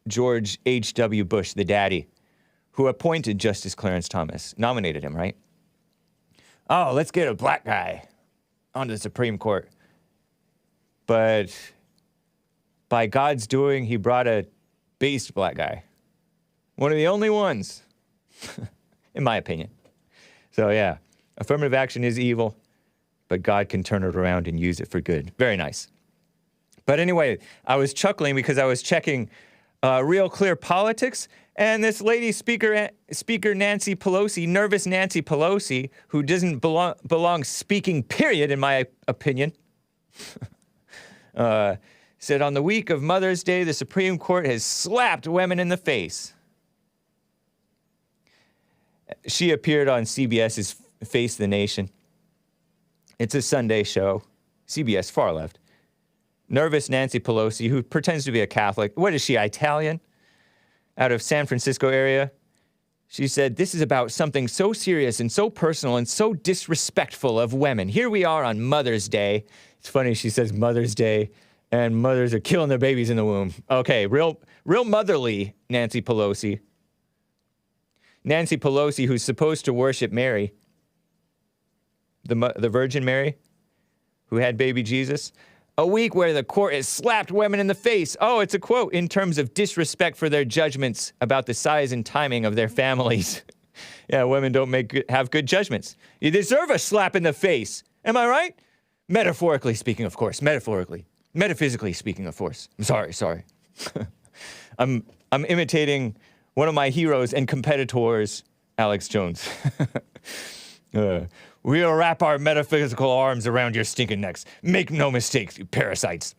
George H.W. Bush, the daddy, who appointed Justice Clarence Thomas, nominated him, right? Oh, let's get a black guy onto the Supreme Court. But by God's doing, he brought a based black guy. One of the only ones, in my opinion. So yeah, affirmative action is evil, but God can turn it around and use it for good. Very nice. But anyway, I was chuckling because I was checking Real Clear Politics, and this lady, Speaker Nancy Pelosi, nervous Nancy Pelosi, who doesn't belong speaking, period, in my opinion, said on the week of Mother's Day, the Supreme Court has slapped women in the face. She appeared on CBS's Face the Nation. It's a Sunday show. CBS, far left. Nervous Nancy Pelosi, who pretends to be a Catholic. What is she, Italian? Out of San Francisco area. She said, this is about something so serious and so personal and so disrespectful of women. Here we are on Mother's Day. It's funny, she says Mother's Day, and mothers are killing their babies in the womb. Okay, real motherly Nancy Pelosi. Nancy Pelosi, who's supposed to worship Mary, the Virgin Mary, who had baby Jesus. A week where the court has slapped women in the face. Oh, it's a quote, in terms of disrespect for their judgments about the size and timing of their families. Yeah, women don't have good judgments. You deserve a slap in the face. Am I right? Metaphorically speaking, of course. Metaphorically. Metaphysically speaking, of course. I'm sorry. I'm imitating one of my heroes and competitors, Alex Jones. We'll wrap our metaphysical arms around your stinking necks. Make no mistakes, you parasites.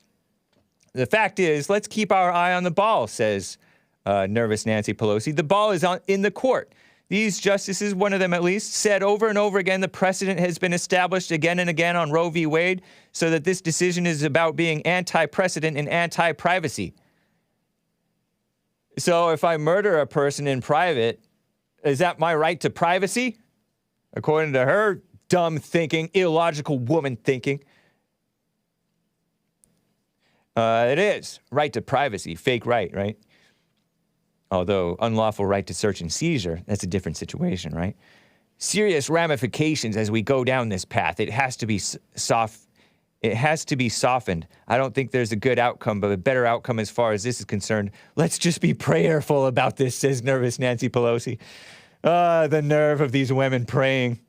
The fact is, let's keep our eye on the ball, says nervous Nancy Pelosi. The ball is in the court. These justices, one of them at least, said over and over again the precedent has been established again and again on Roe v. Wade, so that this decision is about being anti-precedent and anti-privacy. So if I murder a person in private, is that my right to privacy? According to her dumb thinking, illogical woman thinking. It is. Right to privacy. Fake right? Although unlawful right to search and seizure, that's a different situation, right? serious ramifications as we go down this path. It has to be soft. It has to be softened. I don't think there's a good outcome, but a better outcome as far as this is concerned. Let's just be prayerful about this, says nervous Nancy Pelosi. The nerve of these women praying.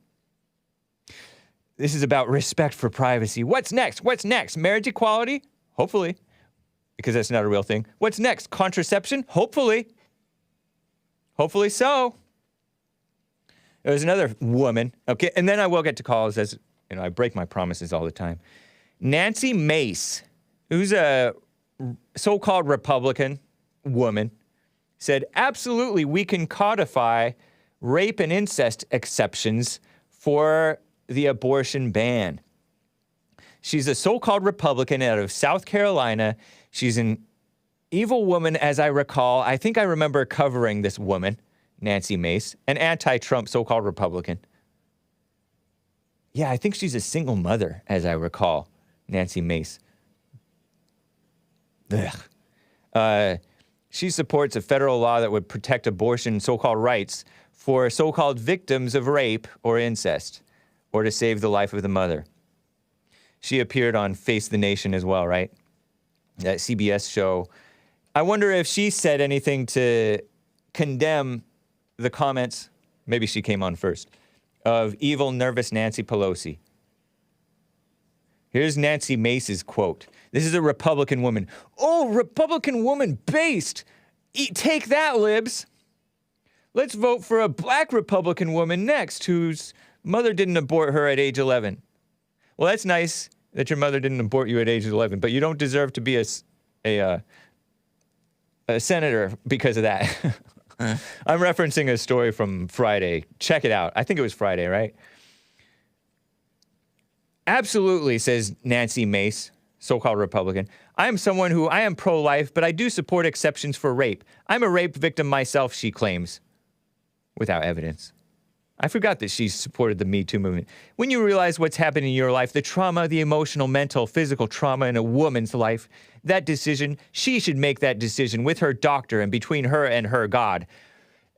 This is about respect for privacy. What's next? What's next? Marriage equality? Hopefully. Because that's not a real thing. What's next? Contraception? Hopefully. Hopefully so. There's another woman. Okay, and then I will get to calls, as you know, I break my promises all the time. Nancy Mace, who's a so-called Republican woman, said, absolutely, we can codify rape and incest exceptions for the abortion ban. She's a so-called Republican out of South Carolina. She's an evil woman, as I recall. I think I remember covering this woman, Nancy Mace, an anti-Trump so-called Republican. Yeah, I think she's a single mother, as I recall, Nancy Mace. Ugh. She supports a federal law that would protect abortion so-called rights for so-called victims of rape or incest, or to save the life of the mother. She appeared on Face the Nation as well, right? That CBS show. I wonder if she said anything to condemn the comments, maybe she came on first, of evil, nervous Nancy Pelosi. Here's Nancy Mace's quote. This is a Republican woman. Oh, Republican woman based. Take that, libs. Let's vote for a black Republican woman next whose mother didn't abort her at age 11. Well, that's nice that your mother didn't abort you at age 11, but you don't deserve to be a senator because of that. I'm referencing a story from Friday. Check it out. I think it was Friday, right? Absolutely, says Nancy Mace, so-called Republican. I am someone who, I am pro-life, but I do support exceptions for rape. I'm a rape victim myself, she claims, without evidence. I forgot that she supported the Me Too movement. When you realize what's happened in your life, the trauma, the emotional, mental, physical trauma in a woman's life, that decision, she should make that decision with her doctor and between her and her God.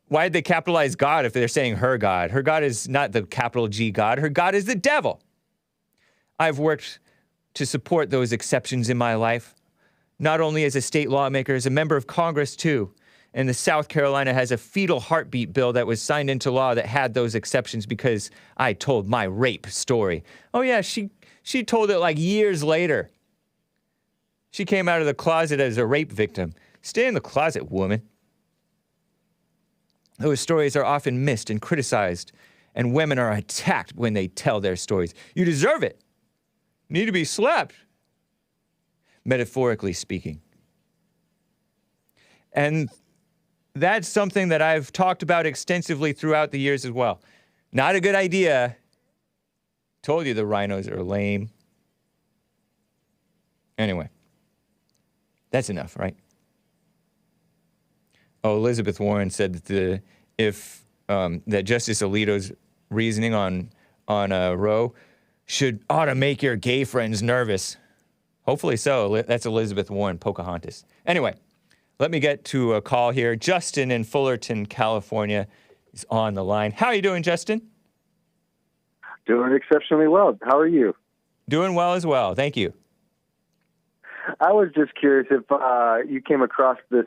Why did they capitalize God if they're saying her God? Her God is not the capital G God. Her God is the devil. I've worked to support those exceptions in my life, not only as a state lawmaker, as a member of Congress too. And the South Carolina has a fetal heartbeat bill that was signed into law that had those exceptions because I told my rape story. Oh yeah, she told it like years later. She came out of the closet as a rape victim. Stay in the closet, woman. Those stories are often missed and criticized, and women are attacked when they tell their stories. You deserve it. You need to be slapped. Metaphorically speaking. And that's something that I've talked about extensively throughout the years as well. Not a good idea. Told you the rhinos are lame. Anyway. That's enough, right? Oh, Elizabeth Warren said that that Justice Alito's reasoning on Roe ought to make your gay friends nervous. Hopefully so. That's Elizabeth Warren, Pocahontas. Anyway, let me get to a call here. Justin in Fullerton, California is on the line. How are you doing, Justin? Doing exceptionally well. How are you? Doing well as well. Thank you. I was just curious if you came across this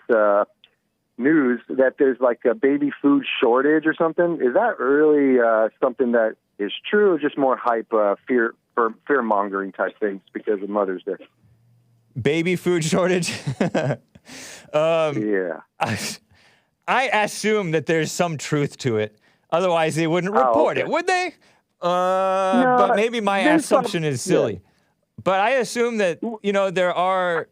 news that there's like a baby food shortage or something. Is that really something that is true, or just more hype, fear-mongering type things because of Mother's Day? Baby food shortage? Yeah. I assume that there's some truth to it. Otherwise, they wouldn't report it, would they? No, but maybe my assumption is silly. Yeah. But I assume that, there are...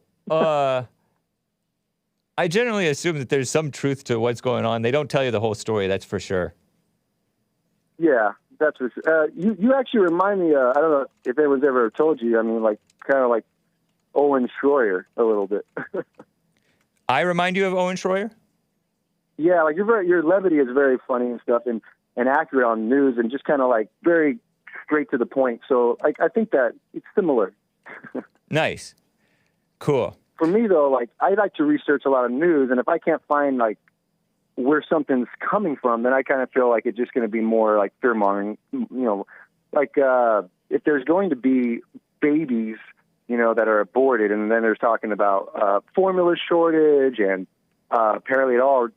I generally assume that there's some truth to what's going on. They don't tell you the whole story, that's for sure. Yeah, that's what, you actually remind me, I don't know if anyone's ever told you, I mean, like, kind of like Owen Schroyer a little bit. I remind you of Owen Schroyer? Yeah, like your levity is very funny and stuff, and accurate on news, and just kind of like very straight to the point. So I think that it's similar. Nice. Cool. For me, though, like, I like to research a lot of news, and if I can't find, like, where something's coming from, then I kind of feel like it's just going to be more like fear-mongering, like if there's going to be babies, that are aborted, and then there's talking about formula shortage, and apparently it all,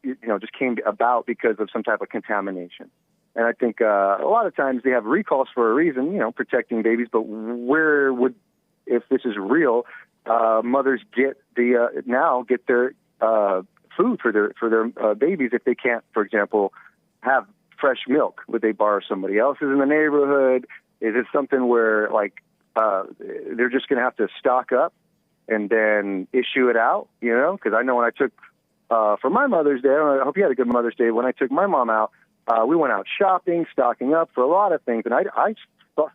just came about because of some type of contamination. And I think a lot of times they have recalls for a reason, protecting babies, but where would, if this is real, mothers get their food for their babies if they can't, for example, have fresh milk? Would they borrow somebody else's in the neighborhood? Is it something where they're just going to have to stock up and then issue it out? Because I know when I took for my Mother's Day, I hope you had a good Mother's Day. When I took my mom out, we went out shopping, stocking up for a lot of things, and I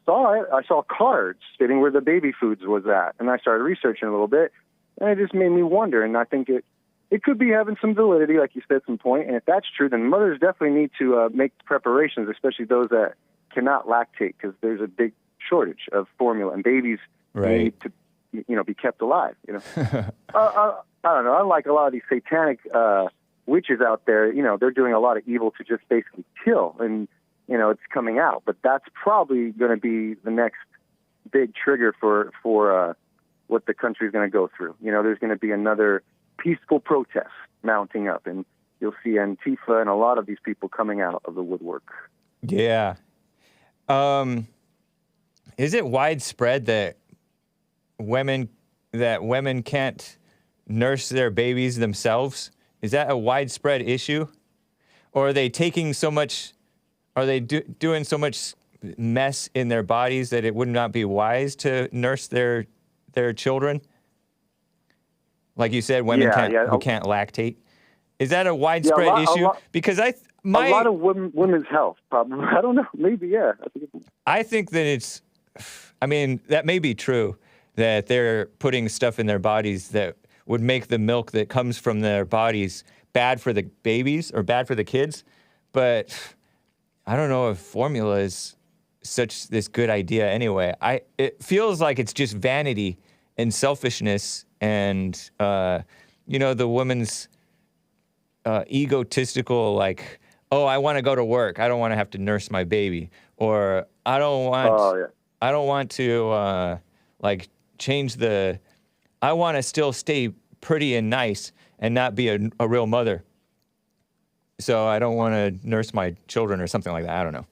saw it. I saw cards sitting where the baby foods was at, and I started researching a little bit, and it just made me wonder. And I think it could be having some validity, like you said, some point. And if that's true, then mothers definitely need to make preparations, especially those that cannot lactate, because there's a big shortage of formula, and babies need to, be kept alive. I don't know. Unlike a lot of these satanic witches out there, they're doing a lot of evil to just basically kill, and it's coming out. But that's probably going to be the next big trigger for what the country is going to go through. There's going to be another peaceful protest mounting up, and you'll see Antifa and a lot of these people coming out of the woodwork. Yeah. Is it widespread that women can't nurse their babies themselves? Is that a widespread issue? Or are they taking so much, doing so much mess in their bodies that it would not be wise to nurse their children? Like you said, women who can't lactate. Is that a widespread issue? Because a lot of women's health problems. I don't know. Maybe, yeah. I think that that may be true, that they're putting stuff in their bodies that would make the milk that comes from their bodies bad for the babies or bad for the kids. But I don't know if formula is this good idea anyway. It feels like it's just vanity and selfishness and, the woman's egotistical, like, oh, I want to go to work. I don't want to have to nurse my baby. Or I don't want to, change I want to still stay pretty and nice and not be a real mother. So I don't want to nurse my children or something like that. I don't know.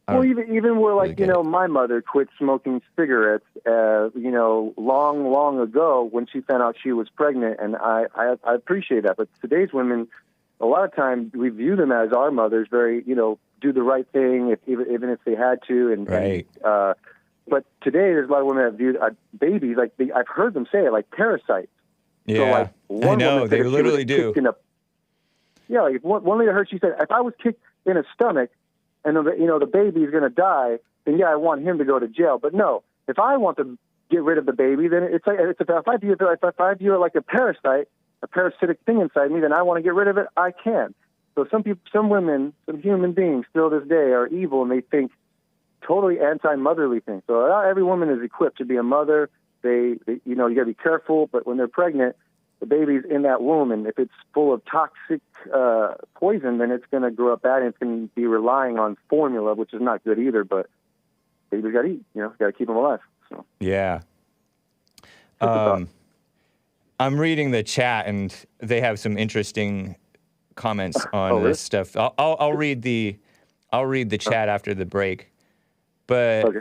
Well, even where, my mother quit smoking cigarettes, long ago when she found out she was pregnant, and I appreciate that. But today's women, a lot of times we view them as our mothers, very, do the right thing, even if they had to. Right. But today there's a lot of women that view babies, I've heard them say it, like parasites. Yeah, so, I know, they literally do. One lady I heard, she said, if I was kicked in the stomach, and the baby is going to die, then I want him to go to jail. But no, if I want to get rid of the baby, then if I view it like a parasite, a parasitic thing inside me, then I want to get rid of it. I can. So some people, some women, some human beings, still this day are evil, and they think totally anti-motherly things. So not every woman is equipped to be a mother. You got to be careful. But when they're pregnant, the baby's in that womb, and if it's full of toxic poison, then it's going to grow up bad, and it's going to be relying on formula, which is not good either. But babies got to eat, got to keep them alive. So yeah. I'm reading the chat, and they have some interesting comments on this stuff. I'll read the chat after the break. But okay.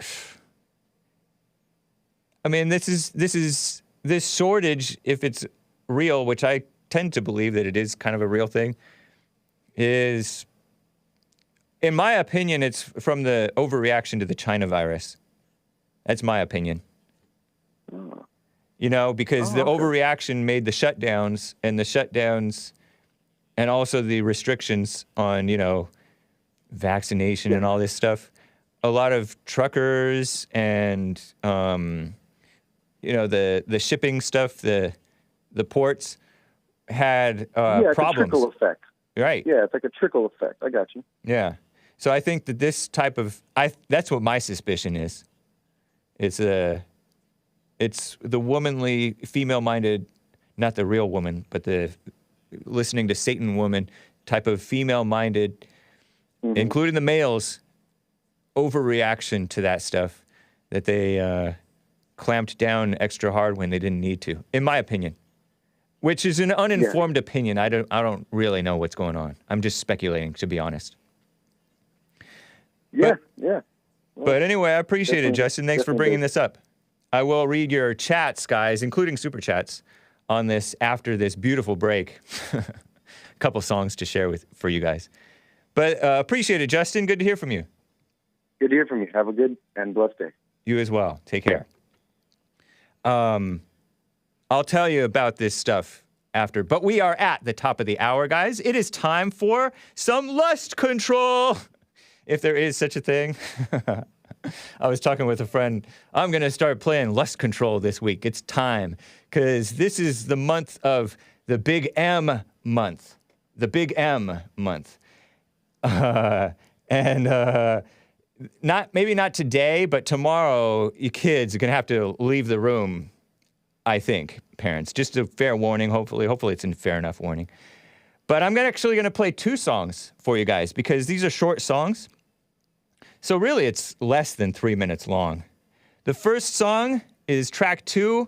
I mean, this shortage, if it's real, which I tend to believe that it is kind of a real thing, is, in my opinion, it's from the overreaction to the China virus. That's my opinion. Because the overreaction made the shutdowns, and also the restrictions on, vaccination and all this stuff. A lot of truckers and, the shipping stuff, the ports had problems. It's a trickle effect. Right. Yeah, it's like a trickle effect. I got you. Yeah. So I think that this type of, that's what my suspicion is. It's the womanly, female-minded, not the real woman, but the listening to Satan woman type of female-minded, including the males, overreaction to that stuff, that they clamped down extra hard when they didn't need to, in my opinion. Which is an uninformed opinion. I don't really know what's going on. I'm just speculating, to be honest. Yeah. But anyway, I appreciate it, Justin. Thanks for bringing this up. I will read your chats, guys, including super chats, on this after this beautiful break. A couple songs to share for you guys. But appreciate it, Justin. Good to hear from you. Good to hear from you. Have a good and blessed day. You as well. Take care. I'll tell you about this stuff after, but we are at the top of the hour, guys. It is time for some lust control, if there is such a thing. I was talking with a friend. I'm going to start playing lust control this week. It's time, because this is the month of the Big M month. The Big M month. Maybe not today, but tomorrow, you kids are going to have to leave the room. I think, parents. Just a fair warning, hopefully. Hopefully it's a fair enough warning. But I'm actually going to play 2 songs for you guys, because these are short songs. So really, it's less than 3 minutes long. The first song is track 2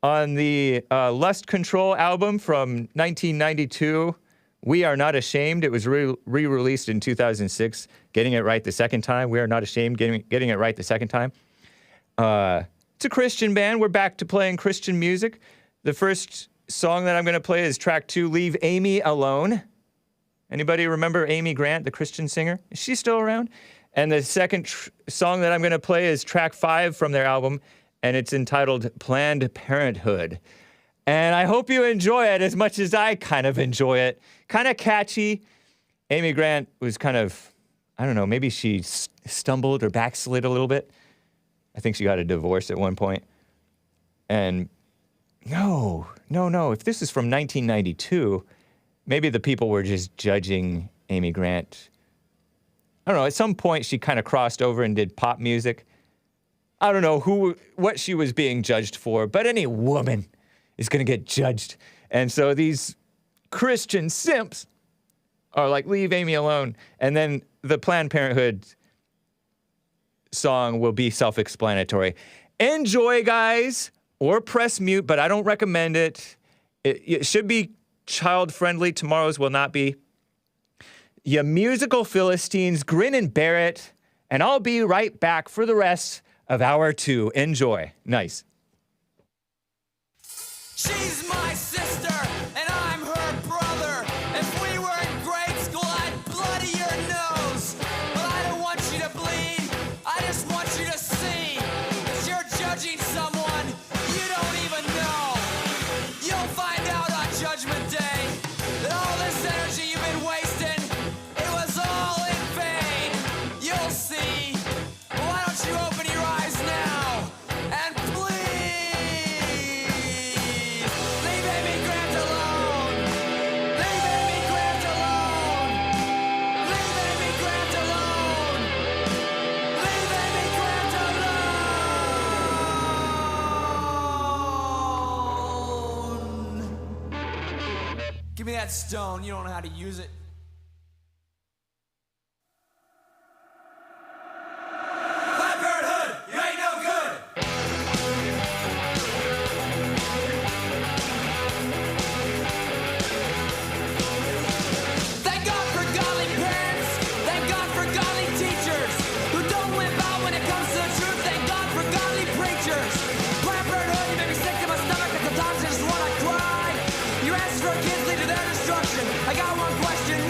on the Lust Control album from 1992. We Are Not Ashamed. It was re-released in 2006. Getting it right the second time. We Are Not Ashamed. Getting it right the second time. It's a Christian band. We're back to playing Christian music. The first song that I'm going to play is track 2, Leave Amy Alone. Anybody remember Amy Grant, the Christian singer? Is she still around? And the second song that I'm going to play is track 5 from their album, and it's entitled Planned Parenthood. And I hope you enjoy it as much as I kind of enjoy it. Kind of catchy. Amy Grant was kind of, I don't know, maybe she stumbled or backslid a little bit. I think she got a divorce at one point. And no. If this is from 1992, maybe the people were just judging Amy Grant. I don't know. At some point, she kind of crossed over and did pop music. I don't know what she was being judged for, but any woman is going to get judged. And so these Christian simps are like, leave Amy alone. And then the Planned Parenthood song will be self-explanatory. Enjoy, guys, or press mute, but I don't recommend it. It should be child-friendly. Tomorrow's will not be. You musical Philistines, grin and bear it, and I'll be right back for the rest of hour 2. Enjoy. Nice. She's my sister, and I'm her brother. If we were in grade school, I'd bloody your nose. But I don't want you to bleed, I just want you to see that you're judging someone you don't even know. You'll find out on Judgment Day that all this energy you've been wasting, it was all in vain. You'll see. Why don't you open your eyes now and give me that stone. You don't know how to use it. Planned Parenthood, you ain't no good. Thank God for godly parents. Thank God for godly teachers who don't limp out when it comes to the truth. Thank God for godly preachers. Planned Parenthood, you make me sick to my stomach, and sometimes I just wanna cry. Your answers for kids lead to their destruction. I got one question.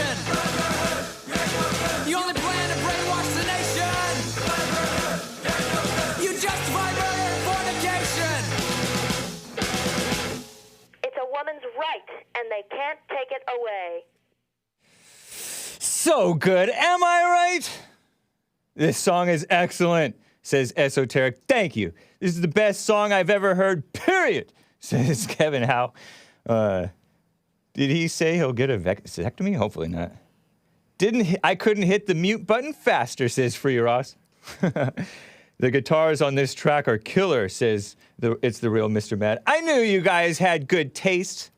nation. You only plan to brainwash the nation. You justify murder and fornication. It's a woman's right, and they can't take it away. So good, am I right? This song is excellent, says Esoteric. Thank you. This is the best song I've ever heard, period, says Kevin Howe. Did he say he'll get a vasectomy? Hopefully not. I couldn't hit the mute button faster, says Free Ross. The guitars on this track are killer, says it's the real Mr. Mad. I knew you guys had good taste.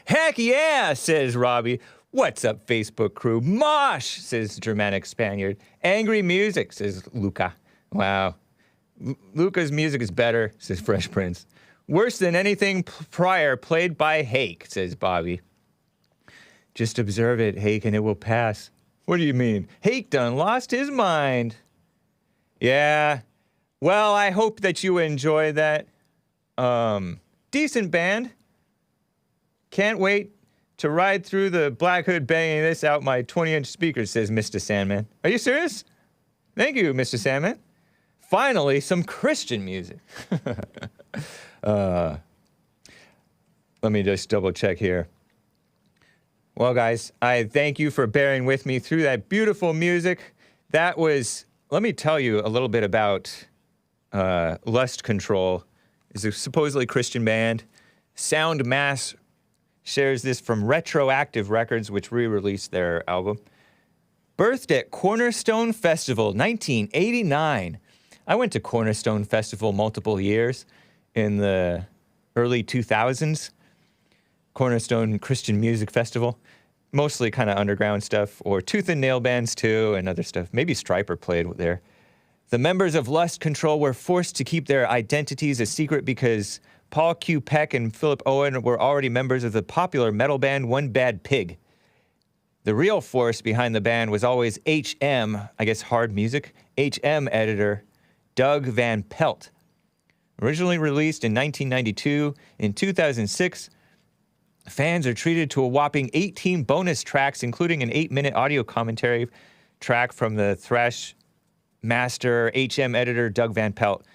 Heck yeah, says Robbie. What's up, Facebook crew? Mosh, says Germanic Spaniard. Angry music, says Luca. Wow. Luca's music is better, says Fresh Prince. Worse than anything prior played by Hake, says Bobby. Just observe it, Hake, and it will pass. What do you mean? Hake done lost his mind. Yeah. Well, I hope that you enjoy that. Decent band. Can't wait to ride through the Black Hood banging this out my 20-inch speakers, says Mr. Sandman. Are you serious? Thank you, Mr. Sandman. Finally, some Christian music. Let me just double check here. Well, guys, I thank you for bearing with me through that beautiful music. That was, let me tell you a little bit about Lust Control. It's a supposedly Christian band. Sound Mass shares this from Retroactive Records, which re-released their album. Birthed at Cornerstone Festival, 1989. I went to Cornerstone Festival multiple years in the early 2000s. Cornerstone Christian Music Festival. Mostly kind of underground stuff, or Tooth and Nail bands too, and other stuff. Maybe Stryper played there. The members of Lust Control were forced to keep their identities a secret because Paul Q. Peck and Philip Owen were already members of the popular metal band One Bad Pig. The real force behind the band was always HM, I guess hard music, HM editor Doug Van Pelt. Originally released in 1992, in 2006, fans are treated to a whopping 18 bonus tracks, including an 8-minute audio commentary track from the thrash master HM editor Doug Van Pelt.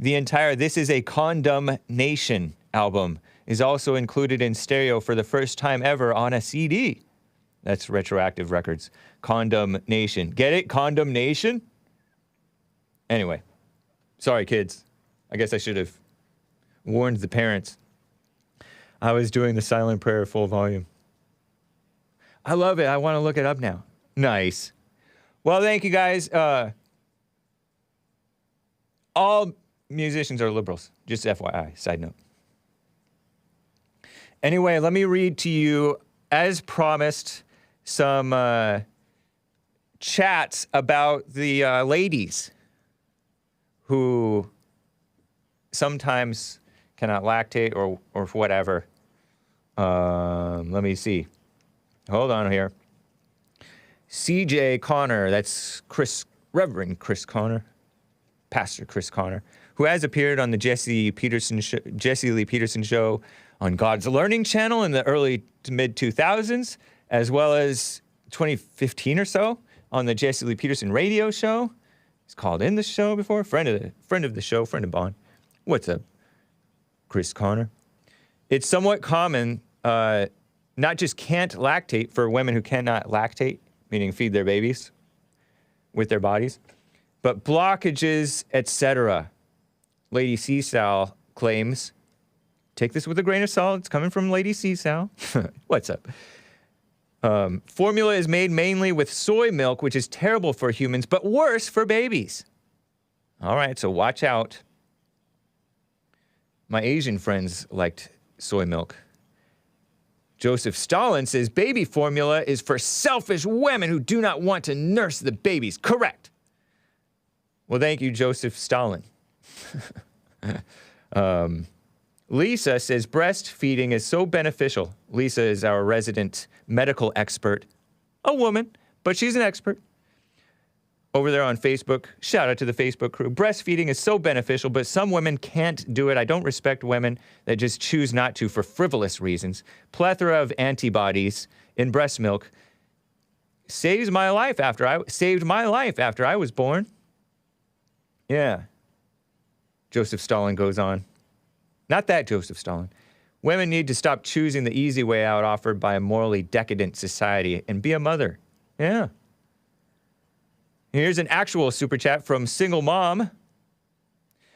The entire This Is a Condemnation album is also included in stereo for the first time ever on a CD. That's Retroactive Records. Condemnation. Get it? Condemnation? Anyway. Sorry, kids. I guess I should have warned the parents. I was doing the silent prayer full volume. I love it. I want to look it up now. Nice. Well, thank you, guys. All musicians are liberals. Just FYI, side note. Anyway, let me read to you, as promised, some chats about the ladies who sometimes cannot lactate or whatever. Let me see. Hold on here. C.J. Connor, that's Reverend Chris Connor, Pastor Chris Connor, who has appeared on the Jesse Lee Peterson show on God's Learning Channel in the early to mid 2000s, as well as 2015 or so on the Jesse Lee Peterson radio show. He's called in the show before, friend of the show, friend of Bond. What's up, Chris Connor? It's somewhat common, not just can't lactate for women who cannot lactate, meaning feed their babies with their bodies, but blockages, etc. Lady C-Sal claims, take this with a grain of salt, it's coming from Lady C-Sal. What's up? Formula is made mainly with soy milk, which is terrible for humans, but worse for babies. All right, so watch out. My Asian friends liked soy milk. Joseph Stalin says baby formula is for selfish women who do not want to nurse the babies. Correct. Well, thank you, Joseph Stalin. Lisa says breastfeeding is so beneficial. Lisa is our resident medical expert. A woman, but she's an expert. over there on Facebook. Shout out to the Facebook crew. Breastfeeding is so beneficial, but some women can't do it. I don't respect women that just choose not to for frivolous reasons. Plethora of antibodies in breast milk saved my life after I was born. Yeah. Joseph Stalin goes on. Not that Joseph Stalin. Women need to stop choosing the easy way out offered by a morally decadent society and be a mother. Yeah. Here's an actual super chat from Single Mom,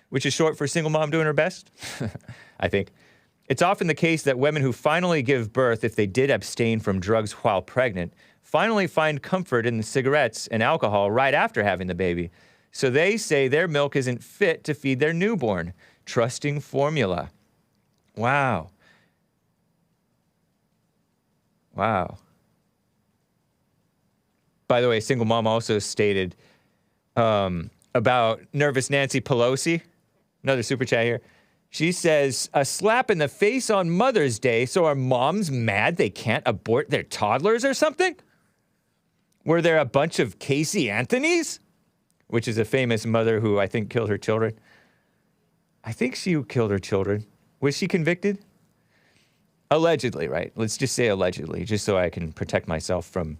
which is short for Single Mom Doing Her Best, I think. It's often the case that women who finally give birth, if they did abstain from drugs while pregnant, finally find comfort in the cigarettes and alcohol right after having the baby. So they say their milk isn't fit to feed their newborn. Trusting formula. Wow. Wow. By the way, Single Mom also stated about nervous Nancy Pelosi. Another super chat here. She says, a slap in the face on Mother's Day, so are moms mad they can't abort their toddlers or something? Were there a bunch of Casey Anthonys? Which is a famous mother who I think killed her children. I think she killed her children. Was she convicted? Allegedly, right? Let's just say allegedly, just so I can protect myself from...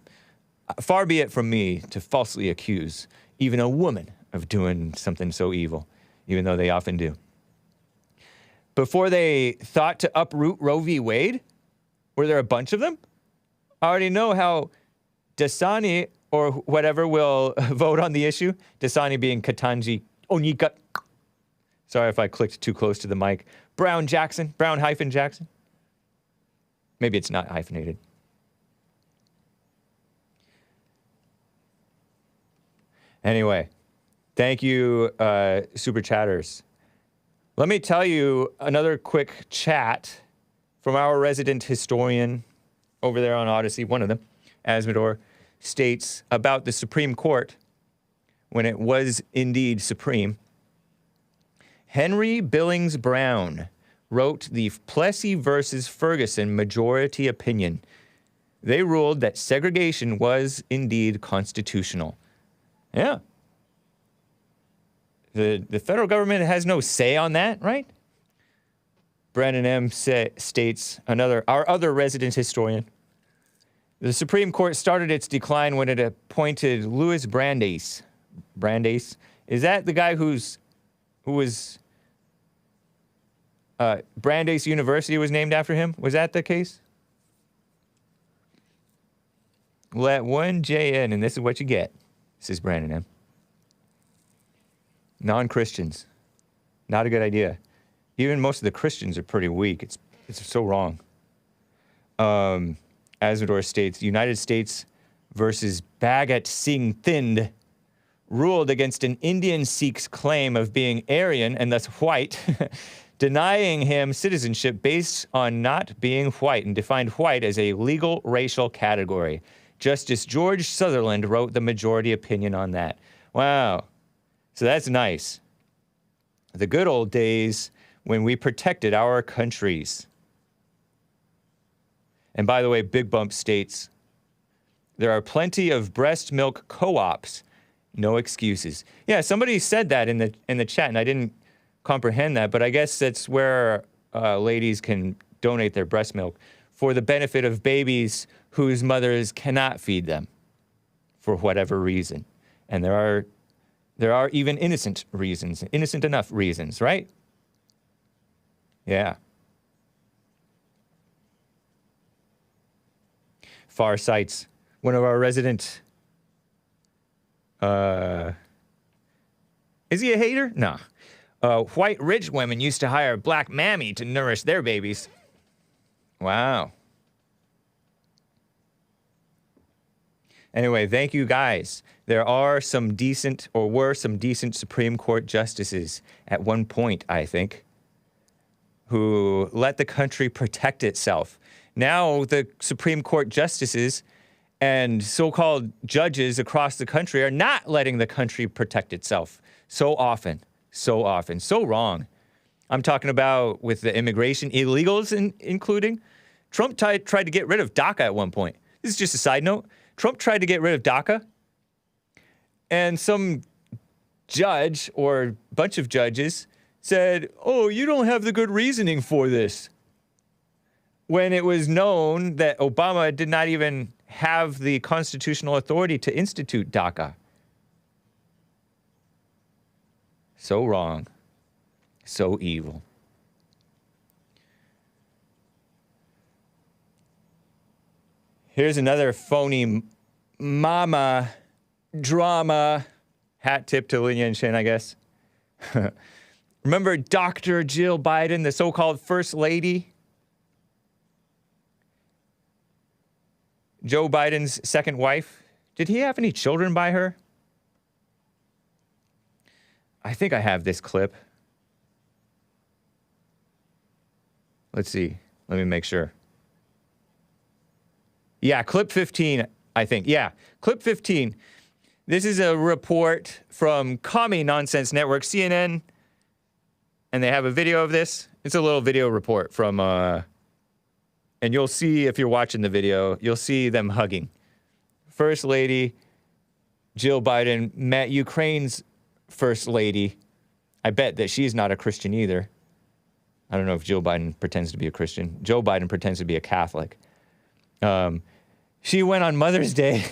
Far be it from me to falsely accuse even a woman of doing something so evil, even though they often do. Before they thought to uproot Roe v. Wade, were there a bunch of them? I already know how Dasani or whatever will vote on the issue. Dasani being Ketanji Onyeka. Sorry if I clicked too close to the mic. Brown Jackson. Maybe it's not hyphenated. Anyway, thank you, super chatters. Let me tell you another quick chat from our resident historian over there on Odyssey, one of them, Asmodor, states about the Supreme Court, when it was indeed supreme. Henry Billings Brown wrote the Plessy versus Ferguson majority opinion. They ruled that segregation was indeed constitutional. Yeah. The federal government has no say on that, right? Brandon M. states, our other resident historian, the Supreme Court started its decline when it appointed Louis Brandeis. Brandeis? Is that the guy who was... Brandeis University was named after him? Was that the case? Let one J in, and this is what you get, says Brandon M. Non-Christians. Not a good idea. Even most of the Christians are pretty weak. It's so wrong. Asmodor states, United States versus Bhagat Singh Thind ruled against an Indian Sikh's claim of being Aryan and thus white, denying him citizenship based on not being white, and defined white as a legal racial category. Justice George Sutherland wrote the majority opinion on that. Wow. So that's nice. The good old days when we protected our countries. And by the way, Big Bump states, there are plenty of breast milk co-ops. No excuses. Yeah, somebody said that in the chat, and I didn't comprehend that, but I guess that's where ladies can donate their breast milk for the benefit of babies whose mothers cannot feed them for whatever reason. And there are even innocent reasons, innocent enough reasons, right? Yeah. Far Sights, one of our resident, is he a hater? No. White rich women used to hire black mammy to nourish their babies. Wow. Anyway, thank you guys. There are some decent, or were some decent Supreme Court justices at one point, I think, who let the country protect itself. Now the Supreme Court justices and so-called judges across the country are not letting the country protect itself. So often, so wrong. I'm talking about with the immigration illegals including. Trump tried to get rid of DACA at one point. This is just a side note. Trump tried to get rid of DACA, And some judge or bunch of judges said, oh, you don't have the good reasoning for this. When it was known that Obama did not even have the constitutional authority to institute DACA. So wrong. So evil. Here's another phony mama drama. Hat tip to Lin Yan-Shin, I guess. Remember Dr. Jill Biden, the so-called First Lady? Joe Biden's second wife. Did he have any children by her? I think I have this clip. Let's see. Let me make sure. Yeah, clip 15, I think. Yeah, clip 15. This is a report from Commie Nonsense Network, CNN, and they have a video of this. It's a little video report from, and you'll see if you're watching the video, you'll see them hugging. First Lady Jill Biden met Ukraine's First Lady. I bet that she's not a Christian either. I don't know if Jill Biden pretends to be a Christian. Joe Biden pretends to be a Catholic. She went on Mother's Day.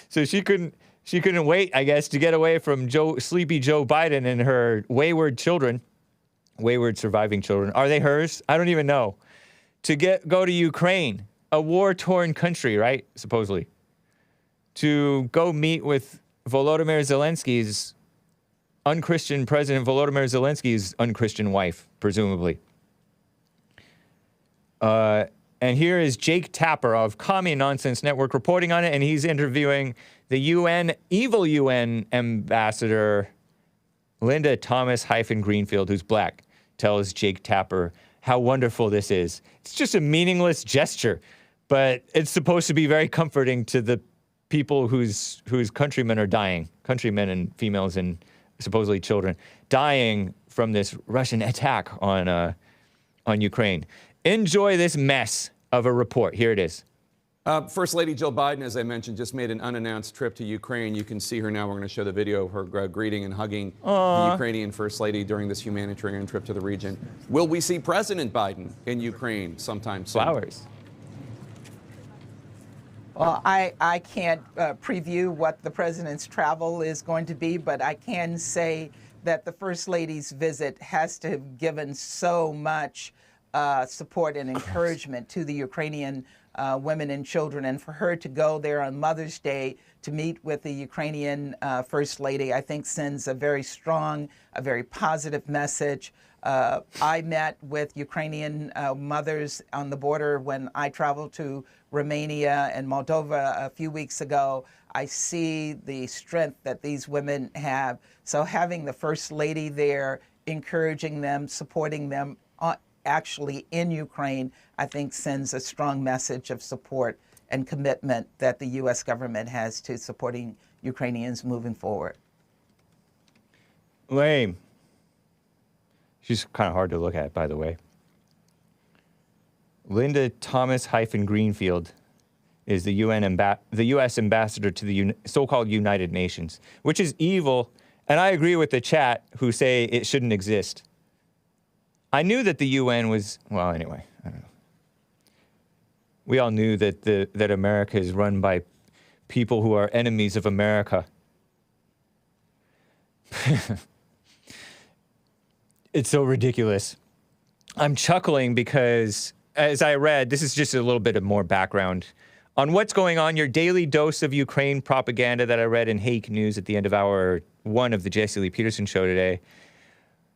So she couldn't wait, I guess, to get away from sleepy Joe Biden and her wayward children, wayward surviving children. Are they hers? I don't even know. To go to Ukraine, a war-torn country, right? Supposedly. To go meet with Volodymyr Zelensky's unchristian President Volodymyr Zelensky's unchristian wife, presumably. And here is Jake Tapper of Commie Nonsense Network reporting on it, and he's interviewing the evil UN ambassador, Linda Thomas-Greenfield, who's black, tells Jake Tapper how wonderful this is. It's just a meaningless gesture, but it's supposed to be very comforting to the people whose countrymen are dying, countrymen and females and supposedly children, dying from this Russian attack on Ukraine. Enjoy this mess of a report. Here it is. First Lady Jill Biden, as I mentioned, just made an unannounced trip to Ukraine. You can see her now. We're going to show the video of her greeting and hugging the Ukrainian First Lady during this humanitarian trip to the region. Will we see President Biden in Ukraine sometime soon? Flowers. Well, I can't preview what the president's travel is going to be, but I can say that the First Lady's visit has to have given so much support and encouragement to the Ukrainian women and children, and for her to go there on Mother's Day to meet with the Ukrainian First Lady, I think sends a very strong, a very positive message. I met with Ukrainian mothers on the border when I traveled to Romania and Moldova a few weeks ago. I see the strength that these women have. So having the First Lady there, encouraging them, supporting them, actually in Ukraine, I think sends a strong message of support and commitment that the U.S. government has to supporting Ukrainians moving forward. Lame. She's kind of hard to look at, by the way. Linda Thomas-Greenfield is the U.S. ambassador to the so-called United Nations, which is evil, and I agree with the chat who say it shouldn't exist. I knew that the UN was, well, anyway, I don't know. We all knew that America is run by people who are enemies of America. It's so ridiculous. I'm chuckling because, as I read, this is just a little bit of more background on what's going on, your daily dose of Ukraine propaganda that I read in Hake News at the end of hour 1 of the Jesse Lee Peterson show today.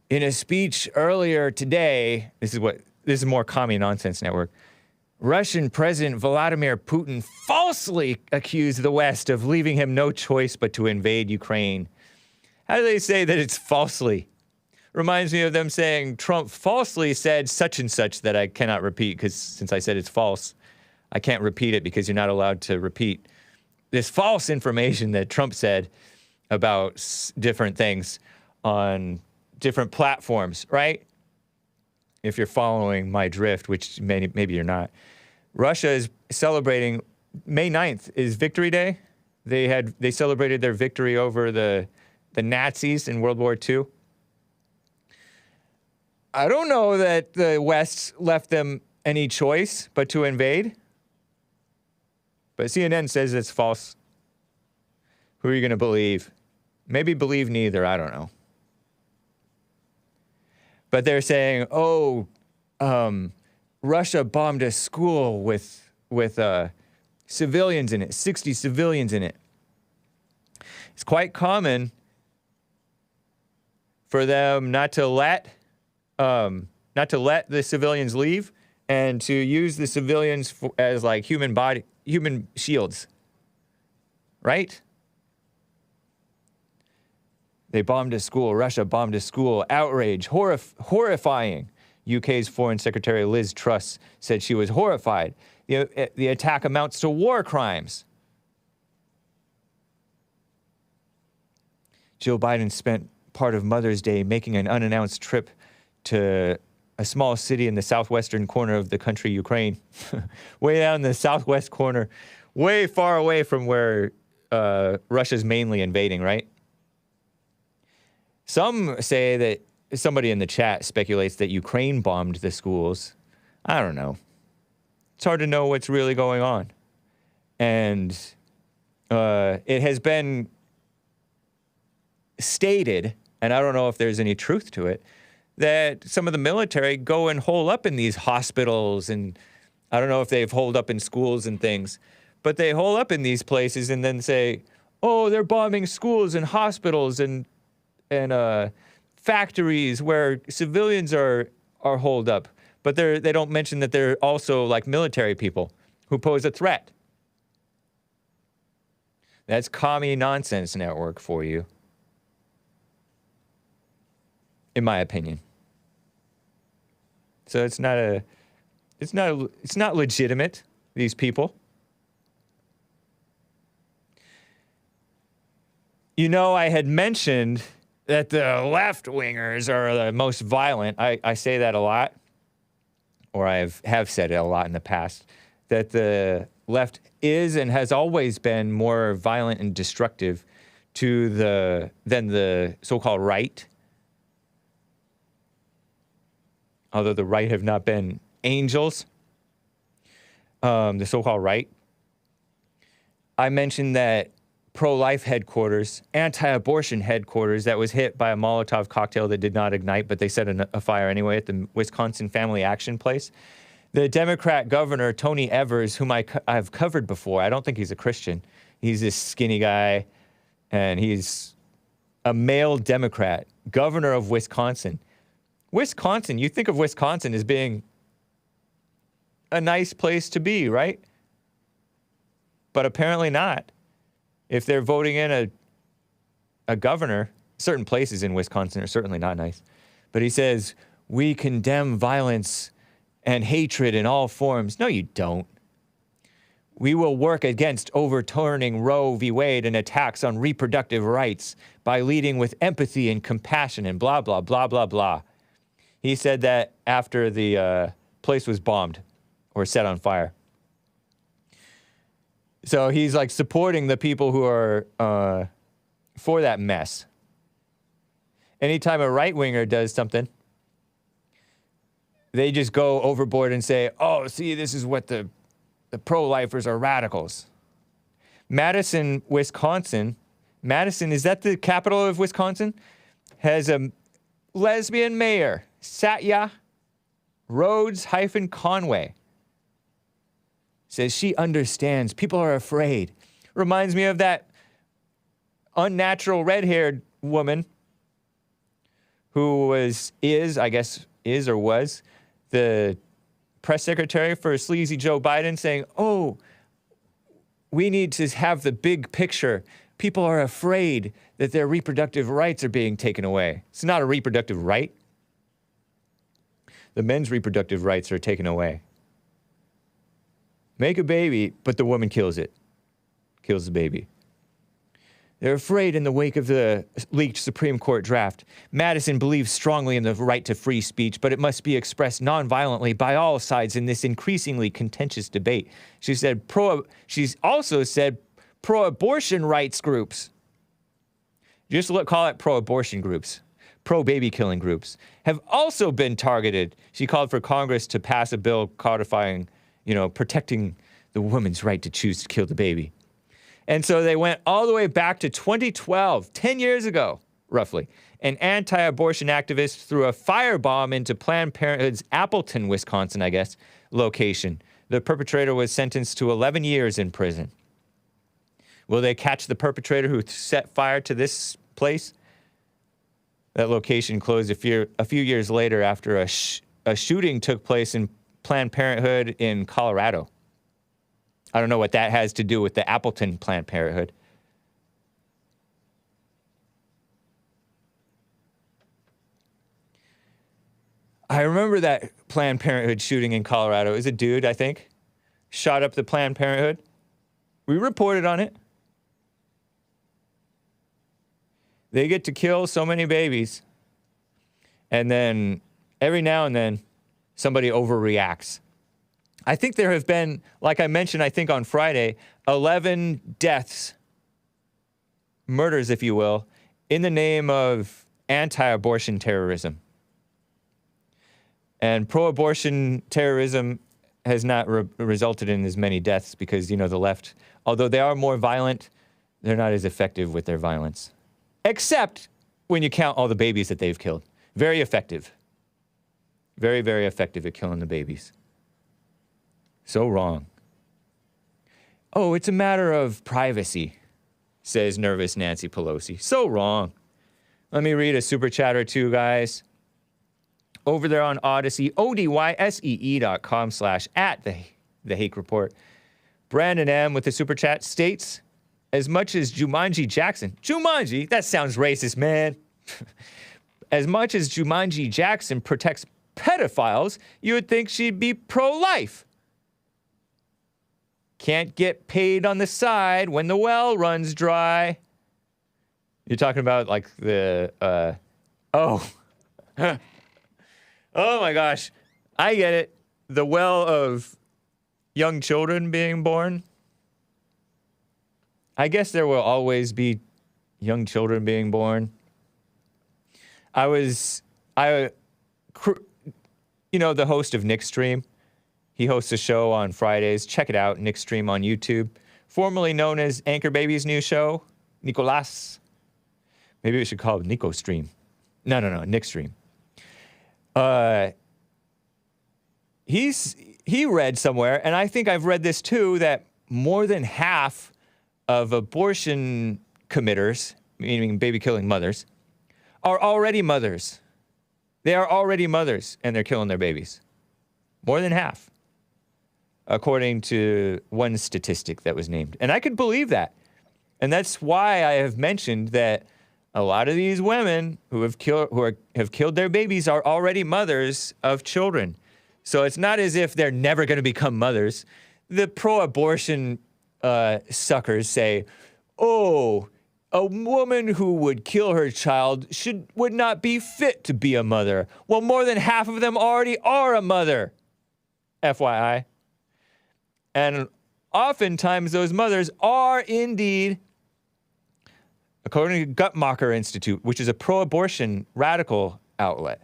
In a speech earlier today, this is more Commie Nonsense Network, Russian President Vladimir Putin falsely accused the West of leaving him no choice but to invade Ukraine. How do they say that it's falsely? Reminds me of them saying Trump falsely said such and such that I cannot repeat because since I said it's false, I can't repeat it because you're not allowed to repeat this false information that Trump said about different things on different platforms, right? If you're following my drift, which maybe you're not. Russia is celebrating May 9th is Victory Day. They celebrated their victory over the Nazis in World War II. I don't know that the West left them any choice but to invade. But CNN says it's false. Who are you going to believe? Maybe believe neither. I don't know. But they're saying, Russia bombed a school with civilians in it, 60 civilians in it. It's quite common for them not to let the civilians leave and to use the civilians as like human shields, right? They bombed a school. Russia bombed a school. Outrage. Horrifying. UK's Foreign Secretary Liz Truss said she was horrified. The attack amounts to war crimes. Joe Biden spent part of Mother's Day making an unannounced trip to a small city in the southwestern corner of the country, Ukraine. Way down in the southwest corner, way far away from where Russia's mainly invading, right? Some say that somebody in the chat speculates that Ukraine bombed the schools. I don't know. It's hard to know what's really going on. And it has been stated, and I don't know if there's any truth to it, that some of the military go and hole up in these hospitals, and I don't know if they've holed up in schools and things, but they hole up in these places and then say, oh, they're bombing schools and hospitals and factories where civilians are holed up. But they don't mention that they're also like military people who pose a threat. That's commie nonsense network for you, in my opinion. So it's not legitimate, these people. You know, I had mentioned that the left-wingers are the most violent. I say that a lot, or I have said it a lot in the past, that the left is and has always been more violent and destructive than the so-called right. Although the right have not been angels, the so-called right. I mentioned that pro-life headquarters, anti-abortion headquarters that was hit by a Molotov cocktail that did not ignite, but they set a fire anyway at the Wisconsin Family Action Place. The Democrat governor, Tony Evers, whom I've covered before, I don't think he's a Christian. He's this skinny guy, and he's a male Democrat, governor of Wisconsin. Wisconsin, you think of Wisconsin as being a nice place to be, right? But apparently not. If they're voting in a governor, certain places in Wisconsin are certainly not nice. But he says, we condemn violence and hatred in all forms. No, you don't. We will work against overturning Roe v. Wade and attacks on reproductive rights by leading with empathy and compassion and blah, blah, blah, blah, blah. He said that after the place was bombed or set on fire. So he's like supporting the people who are for that mess. Anytime a right-winger does something, they just go overboard and say, oh, see, this is what the pro-lifers are radicals. Madison, Wisconsin. Madison, is that the capital of Wisconsin? Has a lesbian mayor, Satya Rhodes-Conway. Says she understands. People are afraid. Reminds me of that unnatural red-haired woman who was the press secretary for sleazy Joe Biden, saying, oh, we need to have the big picture. People are afraid that their reproductive rights are being taken away. It's not a reproductive right. The men's reproductive rights are taken away. Make a baby, but the woman kills it. Kills the baby. They're afraid in the wake of the leaked Supreme Court draft. Madison believes strongly in the right to free speech, but it must be expressed nonviolently by all sides in this increasingly contentious debate. She's also said pro-abortion rights groups, just call it pro-abortion groups, pro-baby killing groups, have also been targeted. She called for Congress to pass a bill codifying, protecting the woman's right to choose to kill the baby. And so they went all the way back to 2012, 10 years ago, roughly. An anti-abortion activist threw a firebomb into Planned Parenthood's Appleton, Wisconsin, location. The perpetrator was sentenced to 11 years in prison. Will they catch the perpetrator who set fire to this place? That location closed a few years later after a shooting took place in Planned Parenthood in Colorado. I don't know what that has to do with the Appleton Planned Parenthood. I remember that Planned Parenthood shooting in Colorado. It was a dude, I think, shot up the Planned Parenthood. We reported on it. They get to kill so many babies. And then every now and then, somebody overreacts. I think there have been, like I mentioned, I think on Friday, 11 deaths, murders, if you will, in the name of anti-abortion terrorism. And pro-abortion terrorism has not resulted in as many deaths because, the left, although they are more violent, they're not as effective with their violence. Except when you count all the babies that they've killed. Very effective. Very, very effective at killing the babies. So wrong. Oh, it's a matter of privacy, says nervous Nancy Pelosi. So wrong. Let me read a super chat or two, guys. Over there on Odyssey, odysee.com/@the Hake Report. Brandon M. with the super chat states, as much as Jumanji Jackson, Jumanji, that sounds racist, man. As much as Jumanji Jackson protects pedophiles, you would think she'd be pro-life. Can't get paid on the side when the well runs dry. You're talking about like the, oh my gosh. I get it. The well of young children being born. I guess there will always be young children being born. The host of Nick Stream. He hosts a show on Fridays. Check it out, Nick Stream on YouTube. Formerly known as Anchor Baby's new show, Nicolas. Maybe we should call it Nico Stream. No, Nick Stream. He read somewhere, and I think I've read this too, that more than half of abortion committers, meaning baby-killing mothers, are already mothers. They are already mothers, and they're killing their babies. More than half, according to one statistic that was named. And I could believe that. And that's why I have mentioned that a lot of these women who have killed their babies are already mothers of children. So it's not as if they're never going to become mothers. The pro-abortion suckers say, oh, a woman who would kill her child would not be fit to be a mother. Well, more than half of them already are a mother. FYI. And oftentimes those mothers are indeed, according to Guttmacher Institute, which is a pro-abortion radical outlet,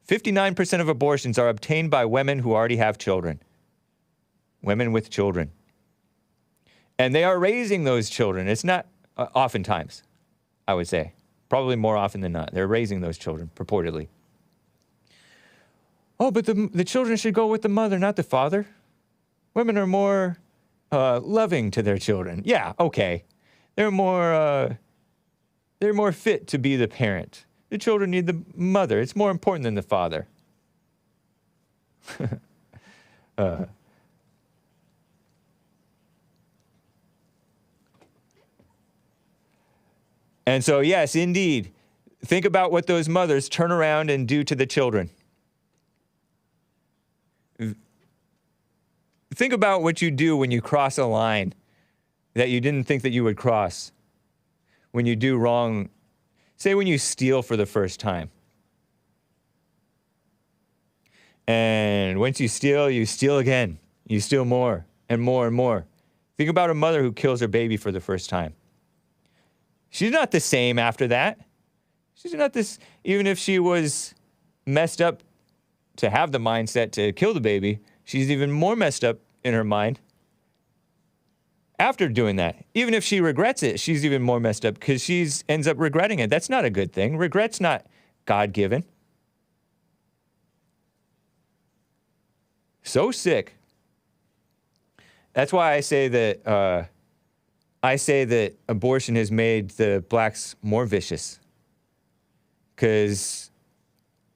59% of abortions are obtained by women who already have children. Women with children. And they are raising those children. It's not oftentimes, I would say. Probably more often than not. They're raising those children, purportedly. Oh, but the children should go with the mother, not the father. Women are more loving to their children. Yeah, okay. They're more fit to be the parent. The children need the mother. It's more important than the father. And so, yes, indeed, think about what those mothers turn around and do to the children. Think about what you do when you cross a line that you didn't think that you would cross. When you do wrong, say when you steal for the first time. And once you steal again. You steal more and more and more. Think about a mother who kills her baby for the first time. She's not the same after that. She's not this, even if she was messed up to have the mindset to kill the baby, she's even more messed up in her mind after doing that. Even if she regrets it, she's even more messed up because she ends up regretting it. That's not a good thing. Regret's not God-given. So sick. That's why I say that abortion has made the blacks more vicious. Because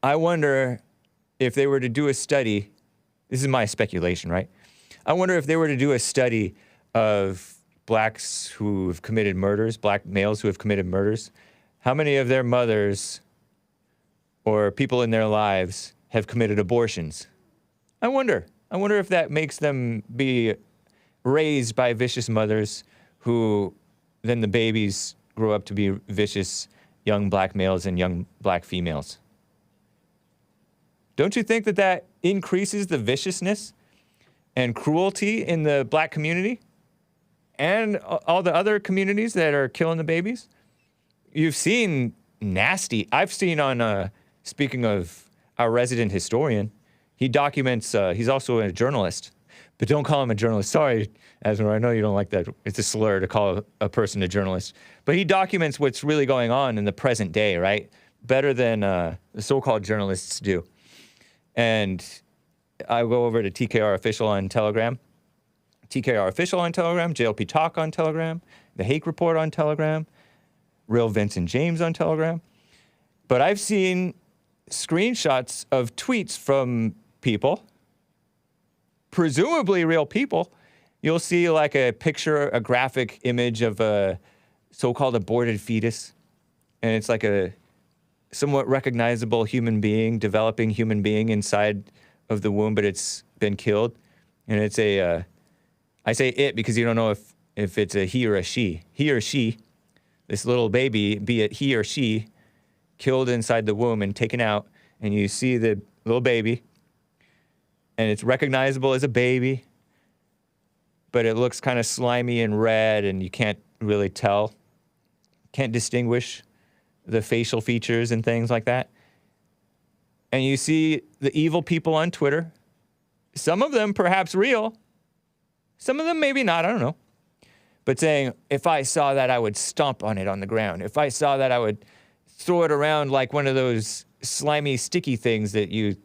I wonder if they were to do a study, this is my speculation, right? I wonder if they were to do a study of blacks who have committed murders, black males who have committed murders, how many of their mothers or people in their lives have committed abortions? I wonder if that makes them be raised by vicious mothers who then the babies grow up to be vicious young black males and young black females. Don't you think that that increases the viciousness and cruelty in the black community and all the other communities that are killing the babies? You've seen nasty, I've seen on, speaking of our resident historian, he documents, he's also a journalist, but don't call him a journalist. Sorry, Asmar, I know you don't like that. It's a slur to call a person a journalist. But he documents what's really going on in the present day, right? Better than the so-called journalists do. And I go over to TKR Official on Telegram. TKR Official on Telegram, JLP Talk on Telegram, the Hake Report on Telegram, Real Vincent James on Telegram. But I've seen screenshots of tweets from people, presumably real people. You'll see like a picture, a graphic image of a so-called aborted fetus. And it's like a somewhat recognizable human being, developing human being inside of the womb, but it's been killed. And it's a, I say it because you don't know if it's a he or a she. He or she, this little baby, be it he or she, killed inside the womb and taken out. And you see the little baby, and it's recognizable as a baby, but it looks kind of slimy and red, and you can't really tell, can't distinguish the facial features and things like that. And you see the evil people on Twitter, some of them perhaps real, some of them maybe not, I don't know, but saying, if I saw that, I would stomp on it on the ground. If I saw that, I would throw it around like one of those slimy, sticky things that you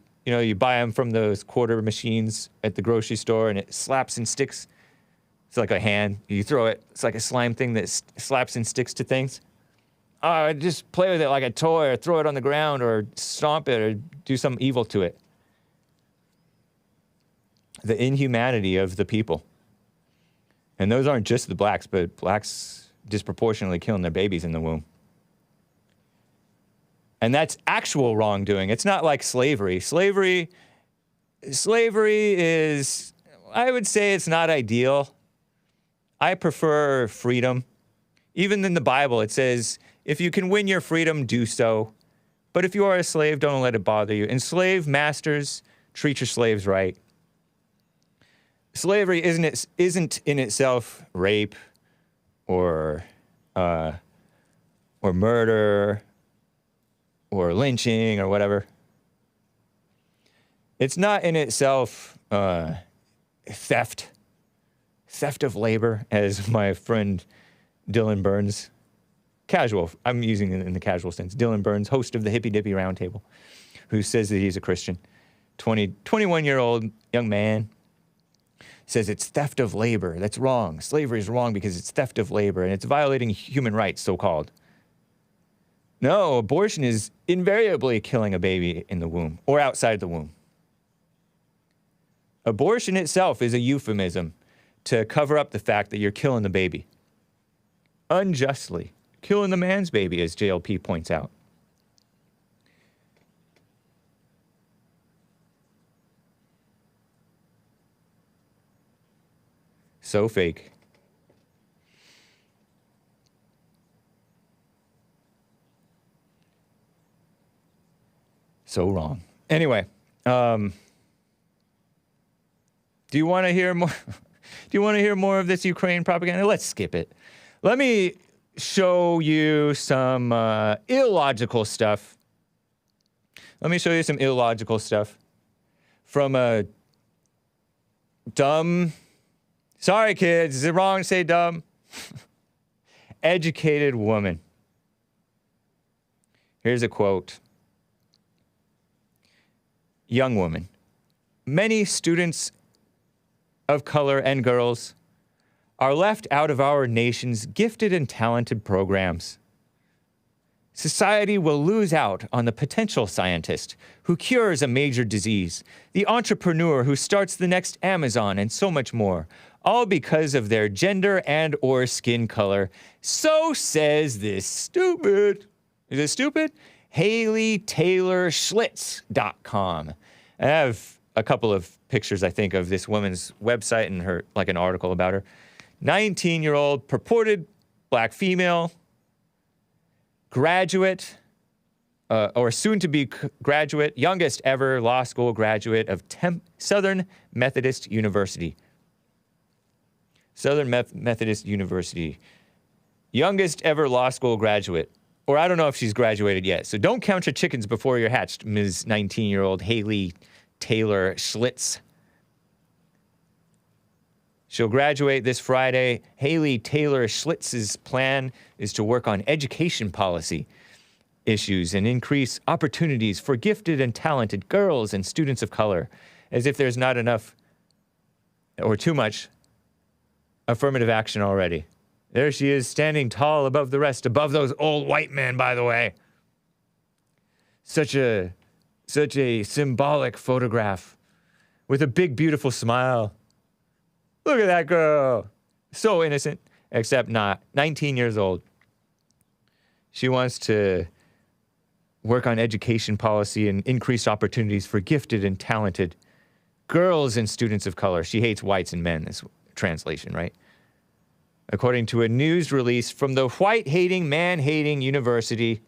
buy them from those quarter machines at the grocery store, and it slaps and sticks. It's like a hand. You throw it. It's like a slime thing that slaps and sticks to things. Just play with it like a toy, or throw it on the ground, or stomp it, or do some evil to it. The inhumanity of the people. And those aren't just the blacks, but blacks disproportionately killing their babies in the womb. And that's actual wrongdoing. It's not like slavery. Slavery is, I would say it's not ideal. I prefer freedom. Even in the Bible, it says, if you can win your freedom, do so. But if you are a slave, don't let it bother you. Enslaved masters, treat your slaves right. Slavery isn't in itself rape or murder or lynching or whatever. It's not in itself theft of labor, as my friend Dylan Burns, casual, I'm using it in the casual sense, Dylan Burns, host of the Hippy Dippy Roundtable, who says that he's a Christian, 21-year-old young man, says it's theft of labor. That's wrong. Slavery is wrong because it's theft of labor, and it's violating human rights, so-called. No, abortion is invariably killing a baby in the womb or outside the womb. Abortion itself is a euphemism to cover up the fact that you're killing the baby. Unjustly. Killing the man's baby, as JLP points out. So fake. So wrong. Anyway, do you want to hear more? Do you want to hear more of this Ukraine propaganda? Let's skip it. Let me show you some illogical stuff. Let me show you some illogical stuff from a dumb, sorry kids, is it wrong to say dumb? Educated woman. Here's a quote. Young woman. Many students of color and girls are left out of our nation's gifted and talented programs. Society will lose out on the potential scientist who cures a major disease, the entrepreneur who starts the next Amazon, and so much more, all because of their gender and or skin color. So says this stupid, is it stupid? HaleyTaylorSchlitz.com. I have a couple of pictures, I think, of this woman's website and her, like an article about her. 19-year-old purported black female, graduate, or soon-to-be graduate, youngest ever law school graduate of Southern Methodist University. Southern Methodist University. Youngest ever law school graduate. Or I don't know if she's graduated yet. So don't count your chickens before you're hatched, Ms. 19-year-old Haley Taylor Schlitz. She'll graduate this Friday. Haley Taylor Schlitz's plan is to work on education policy issues and increase opportunities for gifted and talented girls and students of color, as if there's not enough or too much affirmative action already. There she is, standing tall above the rest, above those old white men, by the way. Such a symbolic photograph with a big, beautiful smile. Look at that girl. So innocent, except not. 19 years old. She wants to work on education policy and increase opportunities for gifted and talented girls and students of color. She hates whites and men, is translation, right? According to a news release from the white-hating, man-hating university,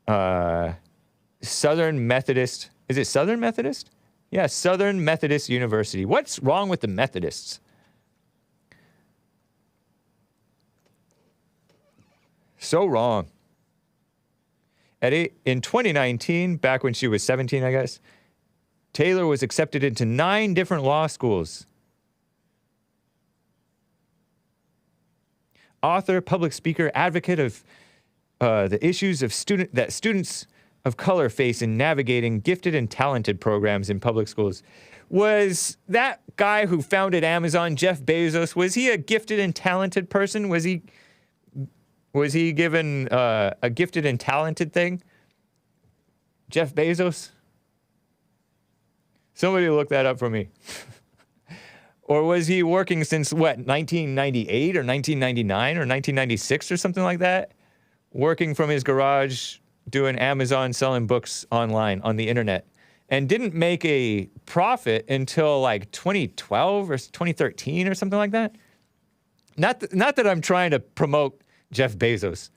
Southern Methodist. Is it Southern Methodist? Yeah, Southern Methodist University. What's wrong with the Methodists? So wrong. In 2019, back when she was 17, I guess, Taylor was accepted into 9 different law schools. Author, public speaker, advocate of the issues of students of color face in navigating gifted and talented programs in public schools. Was that guy who founded Amazon, Jeff Bezos, was he a gifted and talented person? Was he given a gifted and talented thing? Jeff Bezos? Somebody look that up for me. Or was he working since, what, 1998 or 1999 or 1996 or something like that? Working from his garage, doing Amazon, selling books online on the internet, and didn't make a profit until like 2012 or 2013 or something like that? Not that I'm trying to promote Jeff Bezos.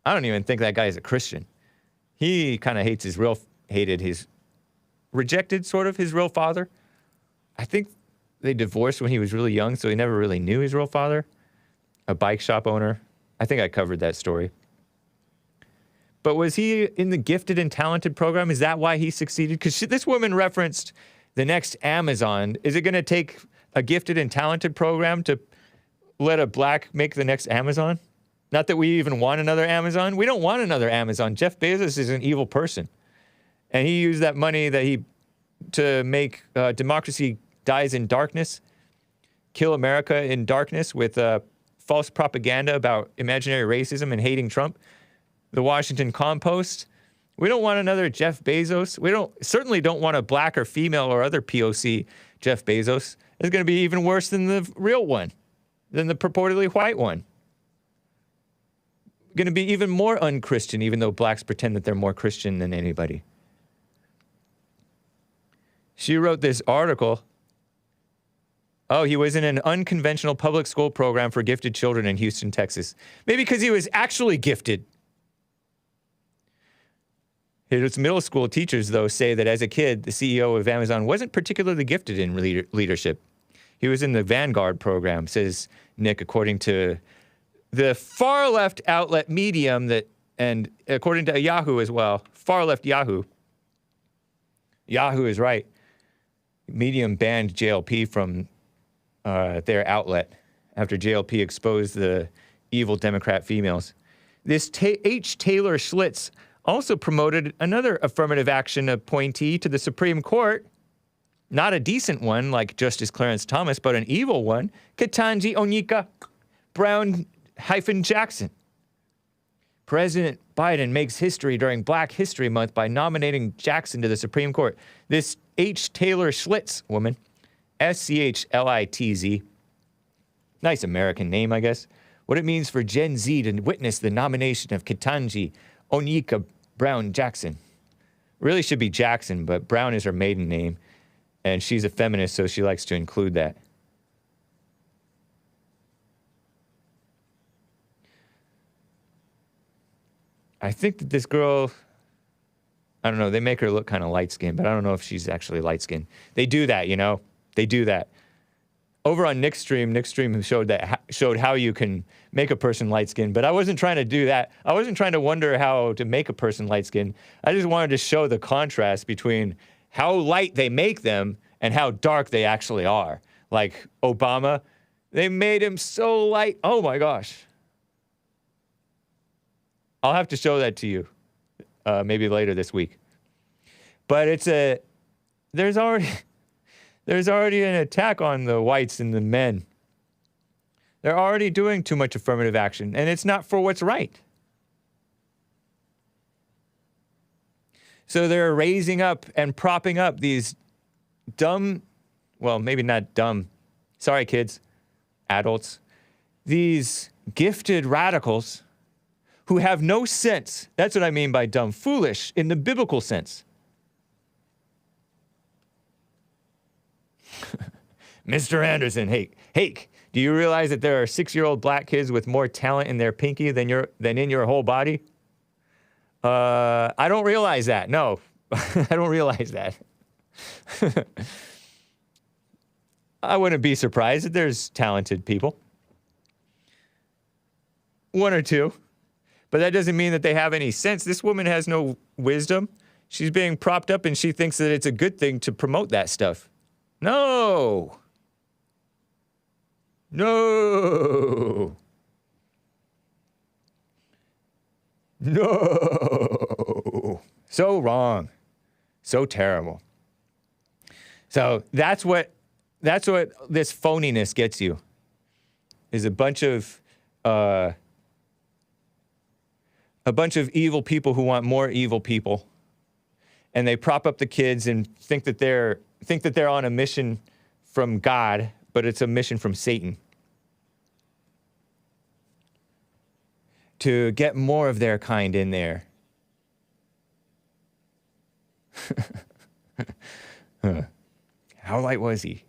I don't even think that guy is a Christian. He kind of rejected sort of his real father. I think they divorced when he was really young, so he never really knew his real father. A bike shop owner. I think I covered that story. But was he in the gifted and talented program? Is that why he succeeded? Because this woman referenced the next Amazon. Is it going to take a gifted and talented program to let a black make the next Amazon? Not that we even want another Amazon. We don't want another Amazon. Jeff Bezos is an evil person. And he used that money to make democracy dies in darkness, kill America in darkness with false propaganda about imaginary racism and hating Trump. The Washington Compost. We don't want another Jeff Bezos. We certainly don't want a black or female or other POC Jeff Bezos. It's going to be even worse than the real one, than the purportedly white one. Going to be even more unchristian, even though blacks pretend that they're more Christian than anybody. She wrote this article. Oh, he was in an unconventional public school program for gifted children in Houston, Texas. Maybe because he was actually gifted. His middle school teachers, though, say that as a kid, the CEO of Amazon wasn't particularly gifted in leadership. He was in the Vanguard program, says Nick, according to the far-left outlet Medium, and according to Yahoo as well, far-left Yahoo. Yahoo is right. Medium banned JLP from their outlet after JLP exposed the evil Democrat females. This H. Taylor Schlitz also promoted another affirmative action appointee to the Supreme Court. Not a decent one like Justice Clarence Thomas, but an evil one, Ketanji Onyeka Brown-Jackson. President Biden makes history during Black History Month by nominating Jackson to the Supreme Court. This H. Taylor Schlitz woman, Schlitz, nice American name, I guess. What it means for Gen Z to witness the nomination of Ketanji Onyeka Brown-Jackson. Really should be Jackson, but Brown is her maiden name, and she's a feminist, so she likes to include that. I think that this girl, I don't know, they make her look kind of light-skinned, but I don't know if she's actually light-skinned. They do that, you know? They do that. Over on Nick's stream showed how you can make a person light-skinned, but I wasn't trying to do that. I wasn't trying to wonder how to make a person light-skinned. I just wanted to show the contrast between how light they make them and how dark they actually are. Like Obama, they made him so light. Oh my gosh. I'll have to show that to you maybe later this week. But there's already an attack on the whites and the men. They're already doing too much affirmative action, and it's not for what's right. So they're raising up and propping up these dumb, well, maybe not dumb, sorry kids, adults, these gifted radicals who have no sense. That's what I mean by dumb. Foolish in the biblical sense. Mr. Anderson, Hake, do you realize that there are 6-year-old black kids with more talent in their pinky than in your whole body? I don't realize that. No, I don't realize that. I wouldn't be surprised that there's talented people. One or two. But that doesn't mean that they have any sense. This woman has no wisdom. She's being propped up and she thinks that it's a good thing to promote that stuff. No. No. No. So wrong. So terrible. So that's what this phoniness gets you. Is a bunch of evil people who want more evil people. And they prop up the kids and think that they're on a mission from God, but it's a mission from Satan. To get more of their kind in there. How light was he?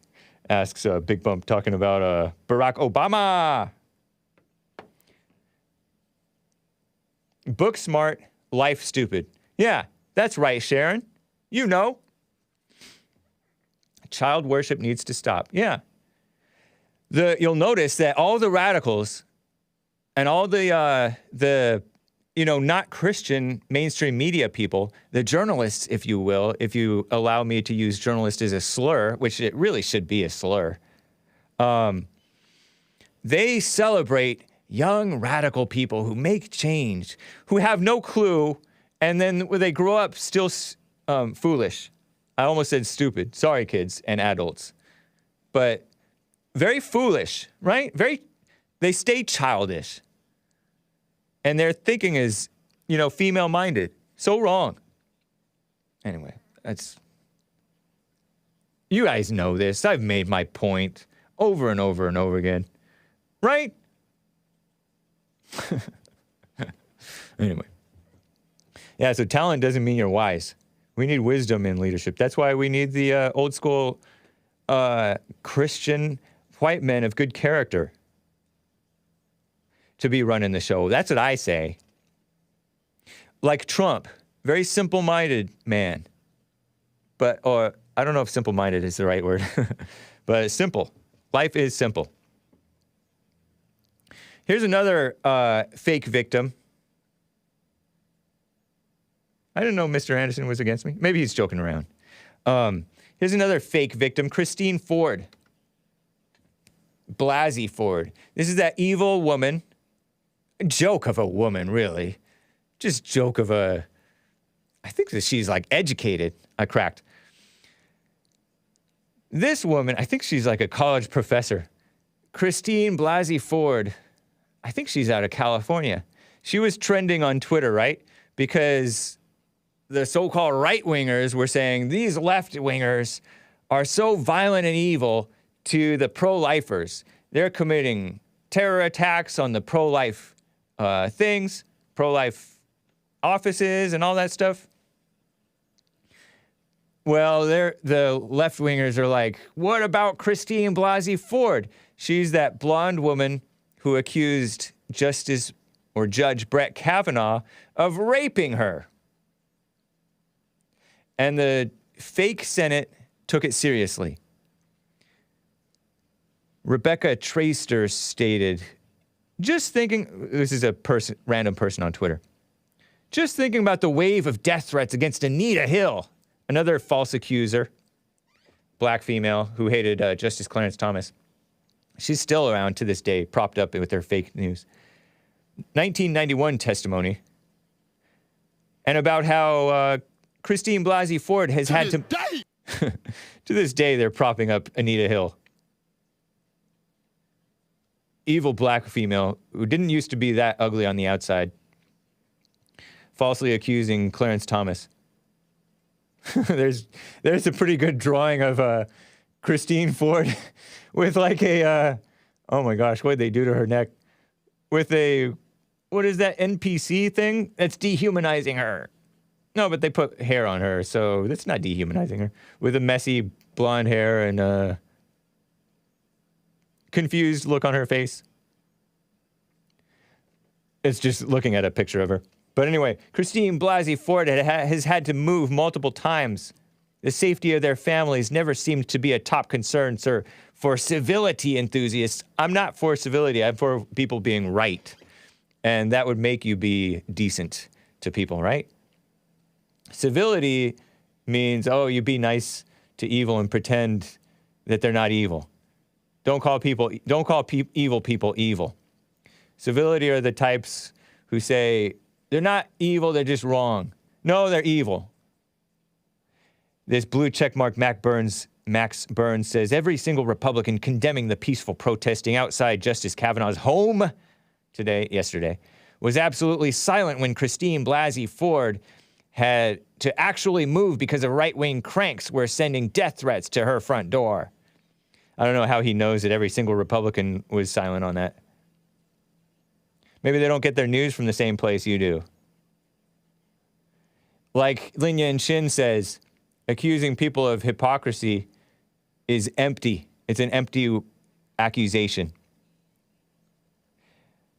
Asks Big Bump, talking about Barack Obama. Book smart, life stupid. Yeah, that's right, Sharon. You know. Child worship needs to stop. Yeah. You'll notice that all the radicals and all the not Christian mainstream media people, the journalists, if you will, if you allow me to use journalist as a slur, which it really should be a slur, they celebrate young radical people who make change, who have no clue, and then when they grow up still foolish. I almost said stupid. Sorry, kids and adults. But very foolish, right? They stay childish. And their thinking is, female-minded. So wrong. Anyway, you guys know this. I've made my point over and over and over again. Right? Anyway. Yeah, so talent doesn't mean you're wise. We need wisdom in leadership. That's why we need the old school Christian white men of good character to be running the show. That's what I say. Like Trump, very simple-minded man. Or I don't know if simple-minded is the right word, but simple. Life is simple. Here's another fake victim. I didn't know Mr. Anderson was against me. Maybe he's joking around. Here's another fake victim, Christine Ford. Blasey Ford. This is that evil woman. A joke of a woman, really. Just joke of a... I think that she's, like, educated. I cracked. This woman, I think she's like a college professor. Christine Blasey Ford. I think she's out of California. She was trending on Twitter, right? Because the so-called right-wingers were saying these left-wingers are so violent and evil to the pro-lifers. They're committing terror attacks on the pro-life things, pro-life offices and all that stuff. Well, the left-wingers are like, what about Christine Blasey Ford? She's that blonde woman who accused Justice or Judge Brett Kavanaugh of raping her. And the fake Senate took it seriously. Rebecca Traister stated, just thinking, this is a random person on Twitter, just thinking about the wave of death threats against Anita Hill, another false accuser, black female who hated Justice Clarence Thomas. She's still around to this day, propped up with her fake news. 1991 testimony, and about how Christine Blasey Ford has had to... to this day, they're propping up Anita Hill. Evil black female who didn't used to be that ugly on the outside, falsely accusing Clarence Thomas. There's a pretty good drawing of Christine Ford with like a, oh my gosh, what did they do to her neck? With a, what is that NPC thing? That's dehumanizing her. No, but they put hair on her, so that's not dehumanizing her. With a messy blonde hair and a confused look on her face. It's just looking at a picture of her. But anyway, Christine Blasey Ford has had to move multiple times. The safety of their families never seemed to be a top concern, sir. For civility enthusiasts, I'm not for civility. I'm for people being right. And that would make you be decent to people, right? Civility means, oh, you be nice to evil and pretend that they're not evil. Don't call evil people evil. Civility are the types who say, they're not evil, they're just wrong. No, they're evil. This blue checkmark Max Burns says, every single Republican condemning the peaceful protesting outside Justice Kavanaugh's home yesterday, was absolutely silent when Christine Blasey Ford had to actually move because of right-wing cranks were sending death threats to her front door. I don't know how he knows that every single Republican was silent on that. Maybe they don't get their news from the same place you do. Like Lin Yan Shin says, accusing people of hypocrisy is empty. It's an empty accusation.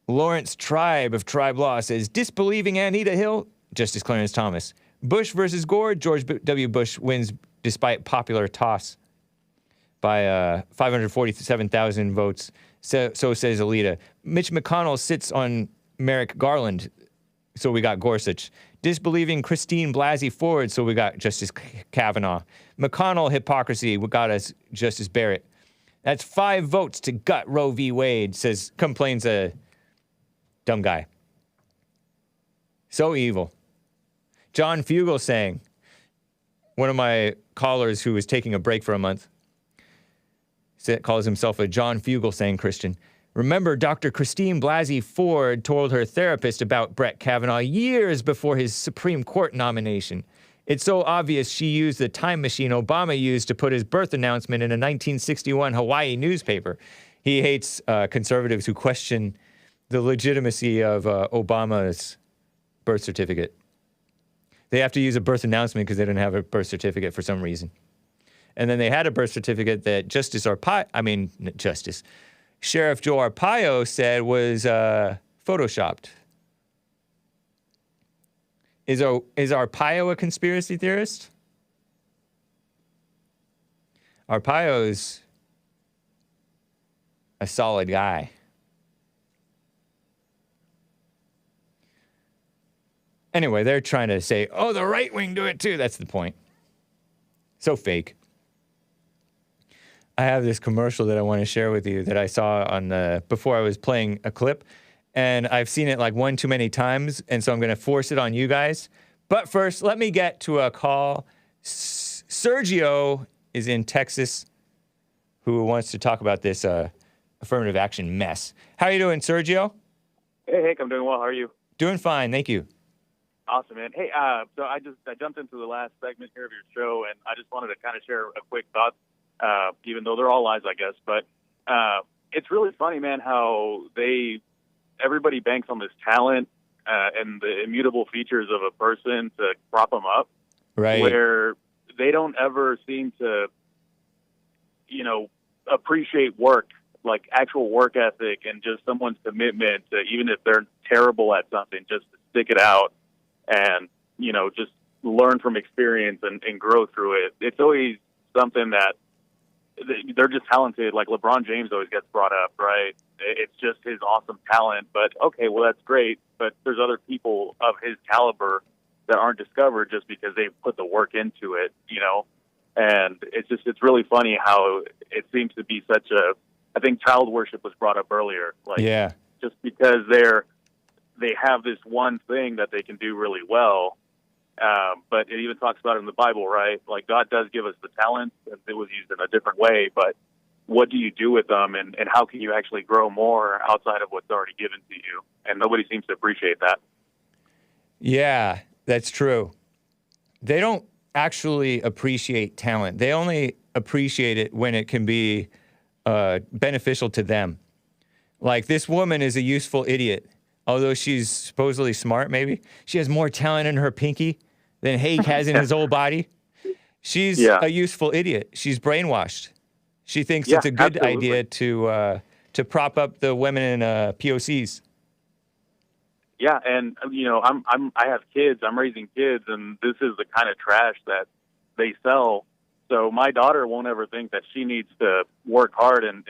Lawrence Tribe of Tribe Law says, disbelieving Anita Hill, Justice Clarence Thomas. Bush versus Gore, George W. Bush wins despite popular toss by 547,000 votes. So says Alita. Mitch McConnell sits on Merrick Garland, so we got Gorsuch. Disbelieving Christine Blasey Ford, so we got Justice Kavanaugh. McConnell hypocrisy, we got us Justice Barrett. That's 5 votes to gut Roe v. Wade, complains a dumb guy. So evil. John Fugel saying, one of my callers who was taking a break for a month, calls himself a John Fugel saying Christian. Remember, Dr. Christine Blasey Ford told her therapist about Brett Kavanaugh years before his Supreme Court nomination. It's so obvious she used the time machine Obama used to put his birth announcement in a 1961 Hawaii newspaper. He hates conservatives who question the legitimacy of Obama's birth certificate. They have to use a birth announcement because they didn't have a birth certificate for some reason. And then they had a birth certificate that Sheriff Joe Arpaio said was photoshopped. Is Arpaio a conspiracy theorist? Arpaio's a solid guy. Anyway, they're trying to say, oh, the right wing do it too. That's the point. So fake. I have this commercial that I want to share with you that I saw on before I was playing a clip, and I've seen it like one too many times, and so I'm going to force it on you guys. But first, let me get to a call. Sergio is in Texas, who wants to talk about this affirmative action mess. How are you doing, Sergio? Hey, Hake, I'm doing well. How are you? Doing fine, thank you. Awesome, man. Hey, so I jumped into the last segment here of your show, and I just wanted to kind of share a quick thought, even though they're all lies, I guess. But it's really funny, man, how everybody banks on this talent and the immutable features of a person to prop them up, right? Where they don't ever seem to, appreciate work, like actual work ethic and just someone's commitment to, even if they're terrible at something, just to stick it out and, just learn from experience and grow through it. It's always something that they're just talented. Like LeBron James always gets brought up, right? It's just his awesome talent. But, okay, well, that's great. But there's other people of his caliber that aren't discovered just because they've put the work into it, And it's really funny how it seems to be I think child worship was brought up earlier. Like, yeah. Just because they have this one thing that they can do really well. But it even talks about it in the Bible, right? Like God does give us the talents, and it was used in a different way, but what do you do with them, and how can you actually grow more outside of what's already given to you? And nobody seems to appreciate that. Yeah, that's true. They don't actually appreciate talent. They only appreciate it when it can be beneficial to them. Like this woman is a useful idiot. Although she's supposedly smart, maybe. She has more talent in her pinky than Hake has in his whole body. She's a useful idiot. She's brainwashed. She thinks it's a good idea to prop up the women in POCs. Yeah, and I have kids. I'm raising kids, and this is the kind of trash that they sell. So my daughter won't ever think that she needs to work hard and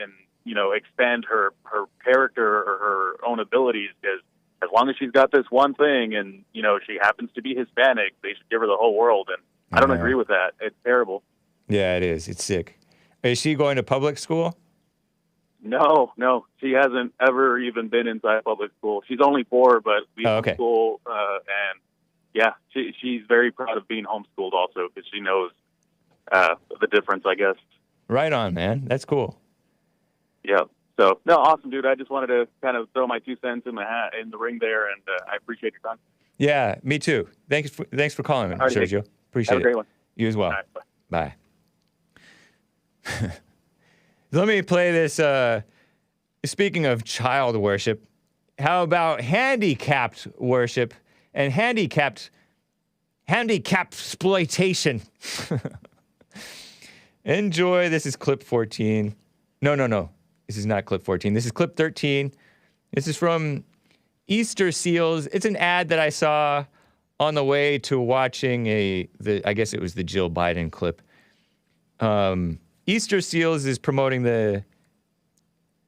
expand her character or her own abilities, because as long as she's got this one thing and, she happens to be Hispanic, they should give her the whole world. And I don't agree with that. It's terrible. Yeah, it is. It's sick. Is she going to public school? No. She hasn't ever even been inside public school. She's only 4, but we homeschool. And, yeah, she's very proud of being homeschooled also, because she knows the difference, I guess. Right on, man. That's cool. Yeah. So, no, awesome, dude. I just wanted to kind of throw my 2 cents in the ring there, and I appreciate your time. Yeah, me too. Thanks for calling, man, Sergio. Appreciate it. Have a great one. You as well. All right, bye. Let me play this. Speaking of child worship, how about handicapped worship and handicapped exploitation? Enjoy. This is clip 14. No. This is not clip 14. This is clip 13. This is from Easter Seals. It's an ad that I saw on the way to watching I guess it was the Jill Biden clip. Easter Seals is promoting the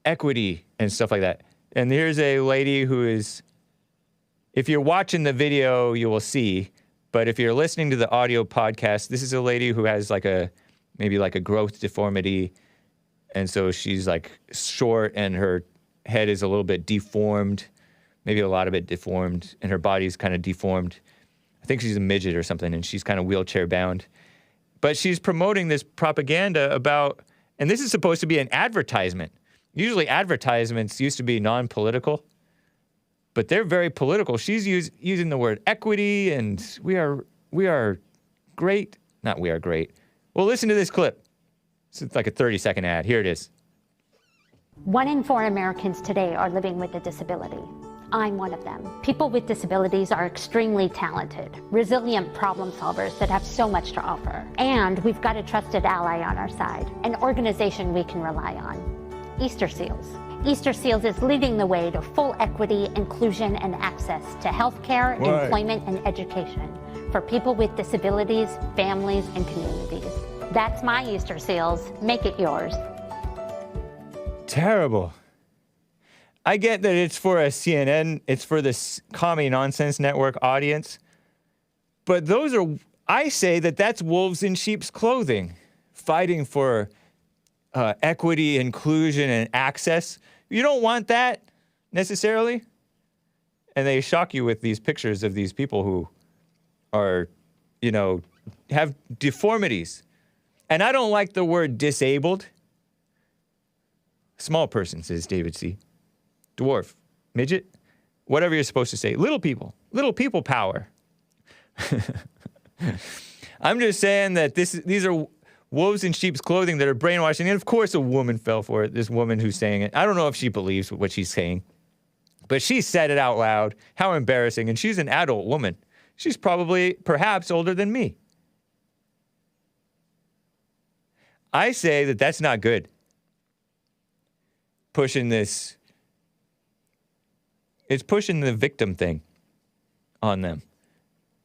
equity and stuff like that. And here's a lady who is, if you're watching the video, you will see. But if you're listening to the audio podcast, this is a lady who has maybe a growth deformity. And so she's like short and her head is a little bit deformed, maybe a lot of it deformed, and her body's kind of deformed. I think she's a midget or something, and she's kind of wheelchair bound. But she's promoting this propaganda about, and this is supposed to be an advertisement. Usually advertisements used to be non-political, but they're very political. She's using the word equity, and we are great. Not we are great. Well, listen to this clip. It's like a 30-second ad. Here it is. 1 in 4 Americans today are living with a disability. I'm one of them. People with disabilities are extremely talented, resilient problem solvers that have so much to offer. And we've got a trusted ally on our side, an organization we can rely on. Easter Seals. Easter Seals is leading the way to full equity, inclusion, and access to healthcare, employment, and education for people with disabilities, families, and communities. That's my Easter Seals. Make it yours. Terrible. I get that it's for a CNN, it's for this commie nonsense network audience, but I say that that's wolves in sheep's clothing, fighting for equity, inclusion, and access. You don't want that necessarily. And they shock you with these pictures of these people who are, have deformities. And I don't like the word disabled. Small person, says David C. Dwarf, midget, whatever you're supposed to say. Little people power. I'm just saying that these are wolves in sheep's clothing that are brainwashing. And of course a woman fell for it, this woman who's saying it. I don't know if she believes what she's saying, but she said it out loud. How embarrassing. And she's an adult woman. She's perhaps older than me. I say that that's not good. It's pushing the victim thing on them.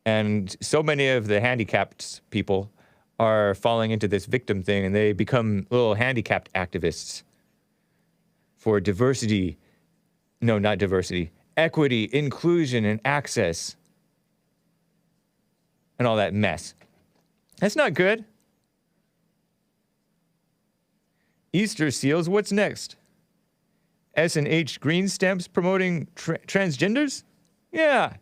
And so many of the handicapped people are falling into this victim thing, and they become little handicapped activists for diversity. No, not diversity. Equity, inclusion, and access. And all that mess. That's not good. Easter seals, what's next? S&H green stamps promoting transgenders? Yeah.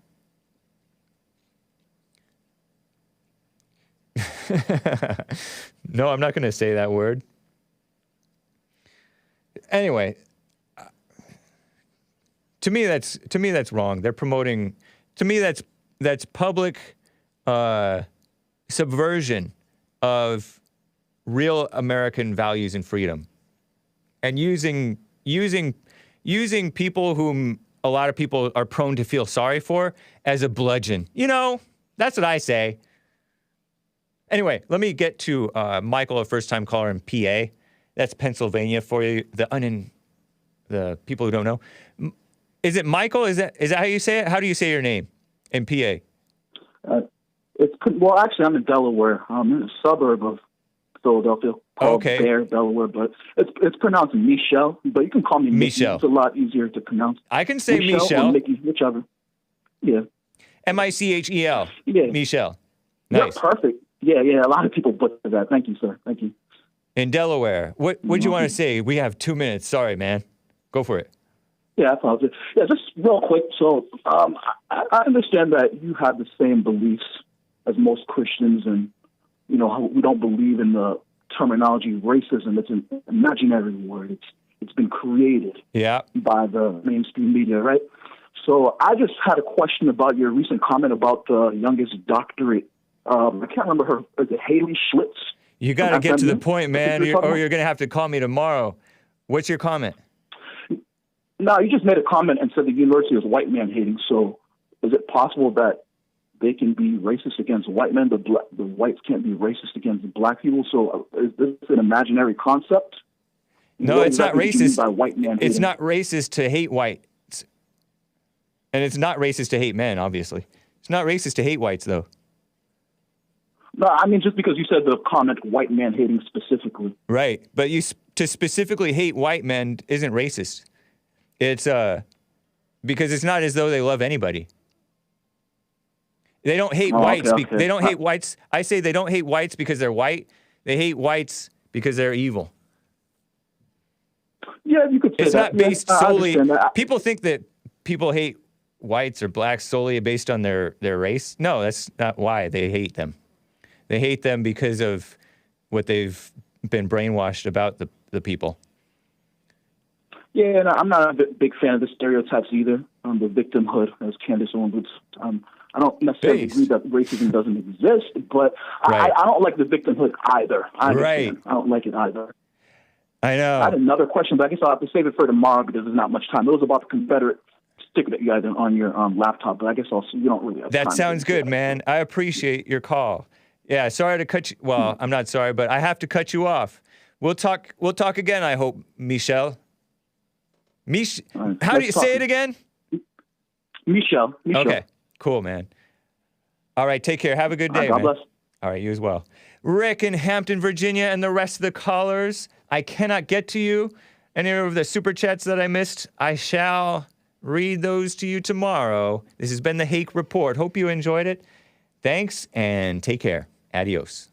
No, I'm not going to say that word. Anyway, to me that's wrong. They're promoting. To me that's public subversion of real American values and freedom, and using people whom a lot of people are prone to feel sorry for as a bludgeon. That's what I say. Anyway, let me get to Michael, a first-time caller in PA. That's Pennsylvania for you, the people who don't know. Is it Michael? Is that how you say it? How do you say your name in PA? Actually, I'm in Delaware. I'm in a suburb of Philadelphia called Bear, Delaware, but it's pronounced Michelle, but you can call me Michelle. It's a lot easier to pronounce. I can say Michelle. Or Mickey, whichever. Yeah. Michel. Yeah. Michelle. Nice. Yeah, perfect. Yeah. A lot of people butcher that. Thank you, sir. Thank you. In Delaware. What do you want to say? We have 2 minutes. Sorry, man. Go for it. Yeah, I apologize. Yeah, just real quick. So I understand that you have the same beliefs as most Christians, and we don't believe in the terminology racism. It's an imaginary word. It's been created by the mainstream media, right? So I just had a question about your recent comment about the youngest doctorate. I can't remember her. Is it Haley Schlitz? You got to get to the point, man, or you're going to have to call me tomorrow. What's your comment? No, you just made a comment and said the university is white man hating. So is it possible that they can be racist against white men, the whites can't be racist against black people? So is this an imaginary concept? No, it's not racist. By white man it's not racist to hate whites. And it's not racist to hate men, obviously. It's not racist to hate whites, though. No, I mean, just because you said the comment white man hating specifically. Right. But to specifically hate white men isn't racist. It's because it's not as though they love anybody. They don't hate whites. Okay. They don't hate whites. I say they don't hate whites because they're white. They hate whites because they're evil. Yeah, you could say it's that. Not based yes, solely. People think that people hate whites or blacks solely based on their race. No, that's not why they hate them. They hate them because of what they've been brainwashed about the people. Yeah, and I'm not a big fan of the stereotypes either. The victimhood, as Candace Owens. I don't necessarily agree that racism doesn't exist, but I don't like the victimhood either. I don't like it either. I know. I had another question, but I guess I'll have to save it for tomorrow because there's not much time. It was about the Confederate sticker that you had on your laptop, but I guess you don't really have time. That sounds good, man. I appreciate your call. Yeah, sorry to cut you. Well, I'm not sorry, but I have to cut you off. We'll talk again, I hope, Michelle. How do you say it again? Michelle. Okay, cool, man. All right, take care. Have a good day, God man. Bless. All right, you as well. Rick in Hampton, Virginia, and the rest of the callers. I cannot get to you. Any of the super chats that I missed, I shall read those to you tomorrow. This has been the Hake Report. Hope you enjoyed it. Thanks and take care. Adios.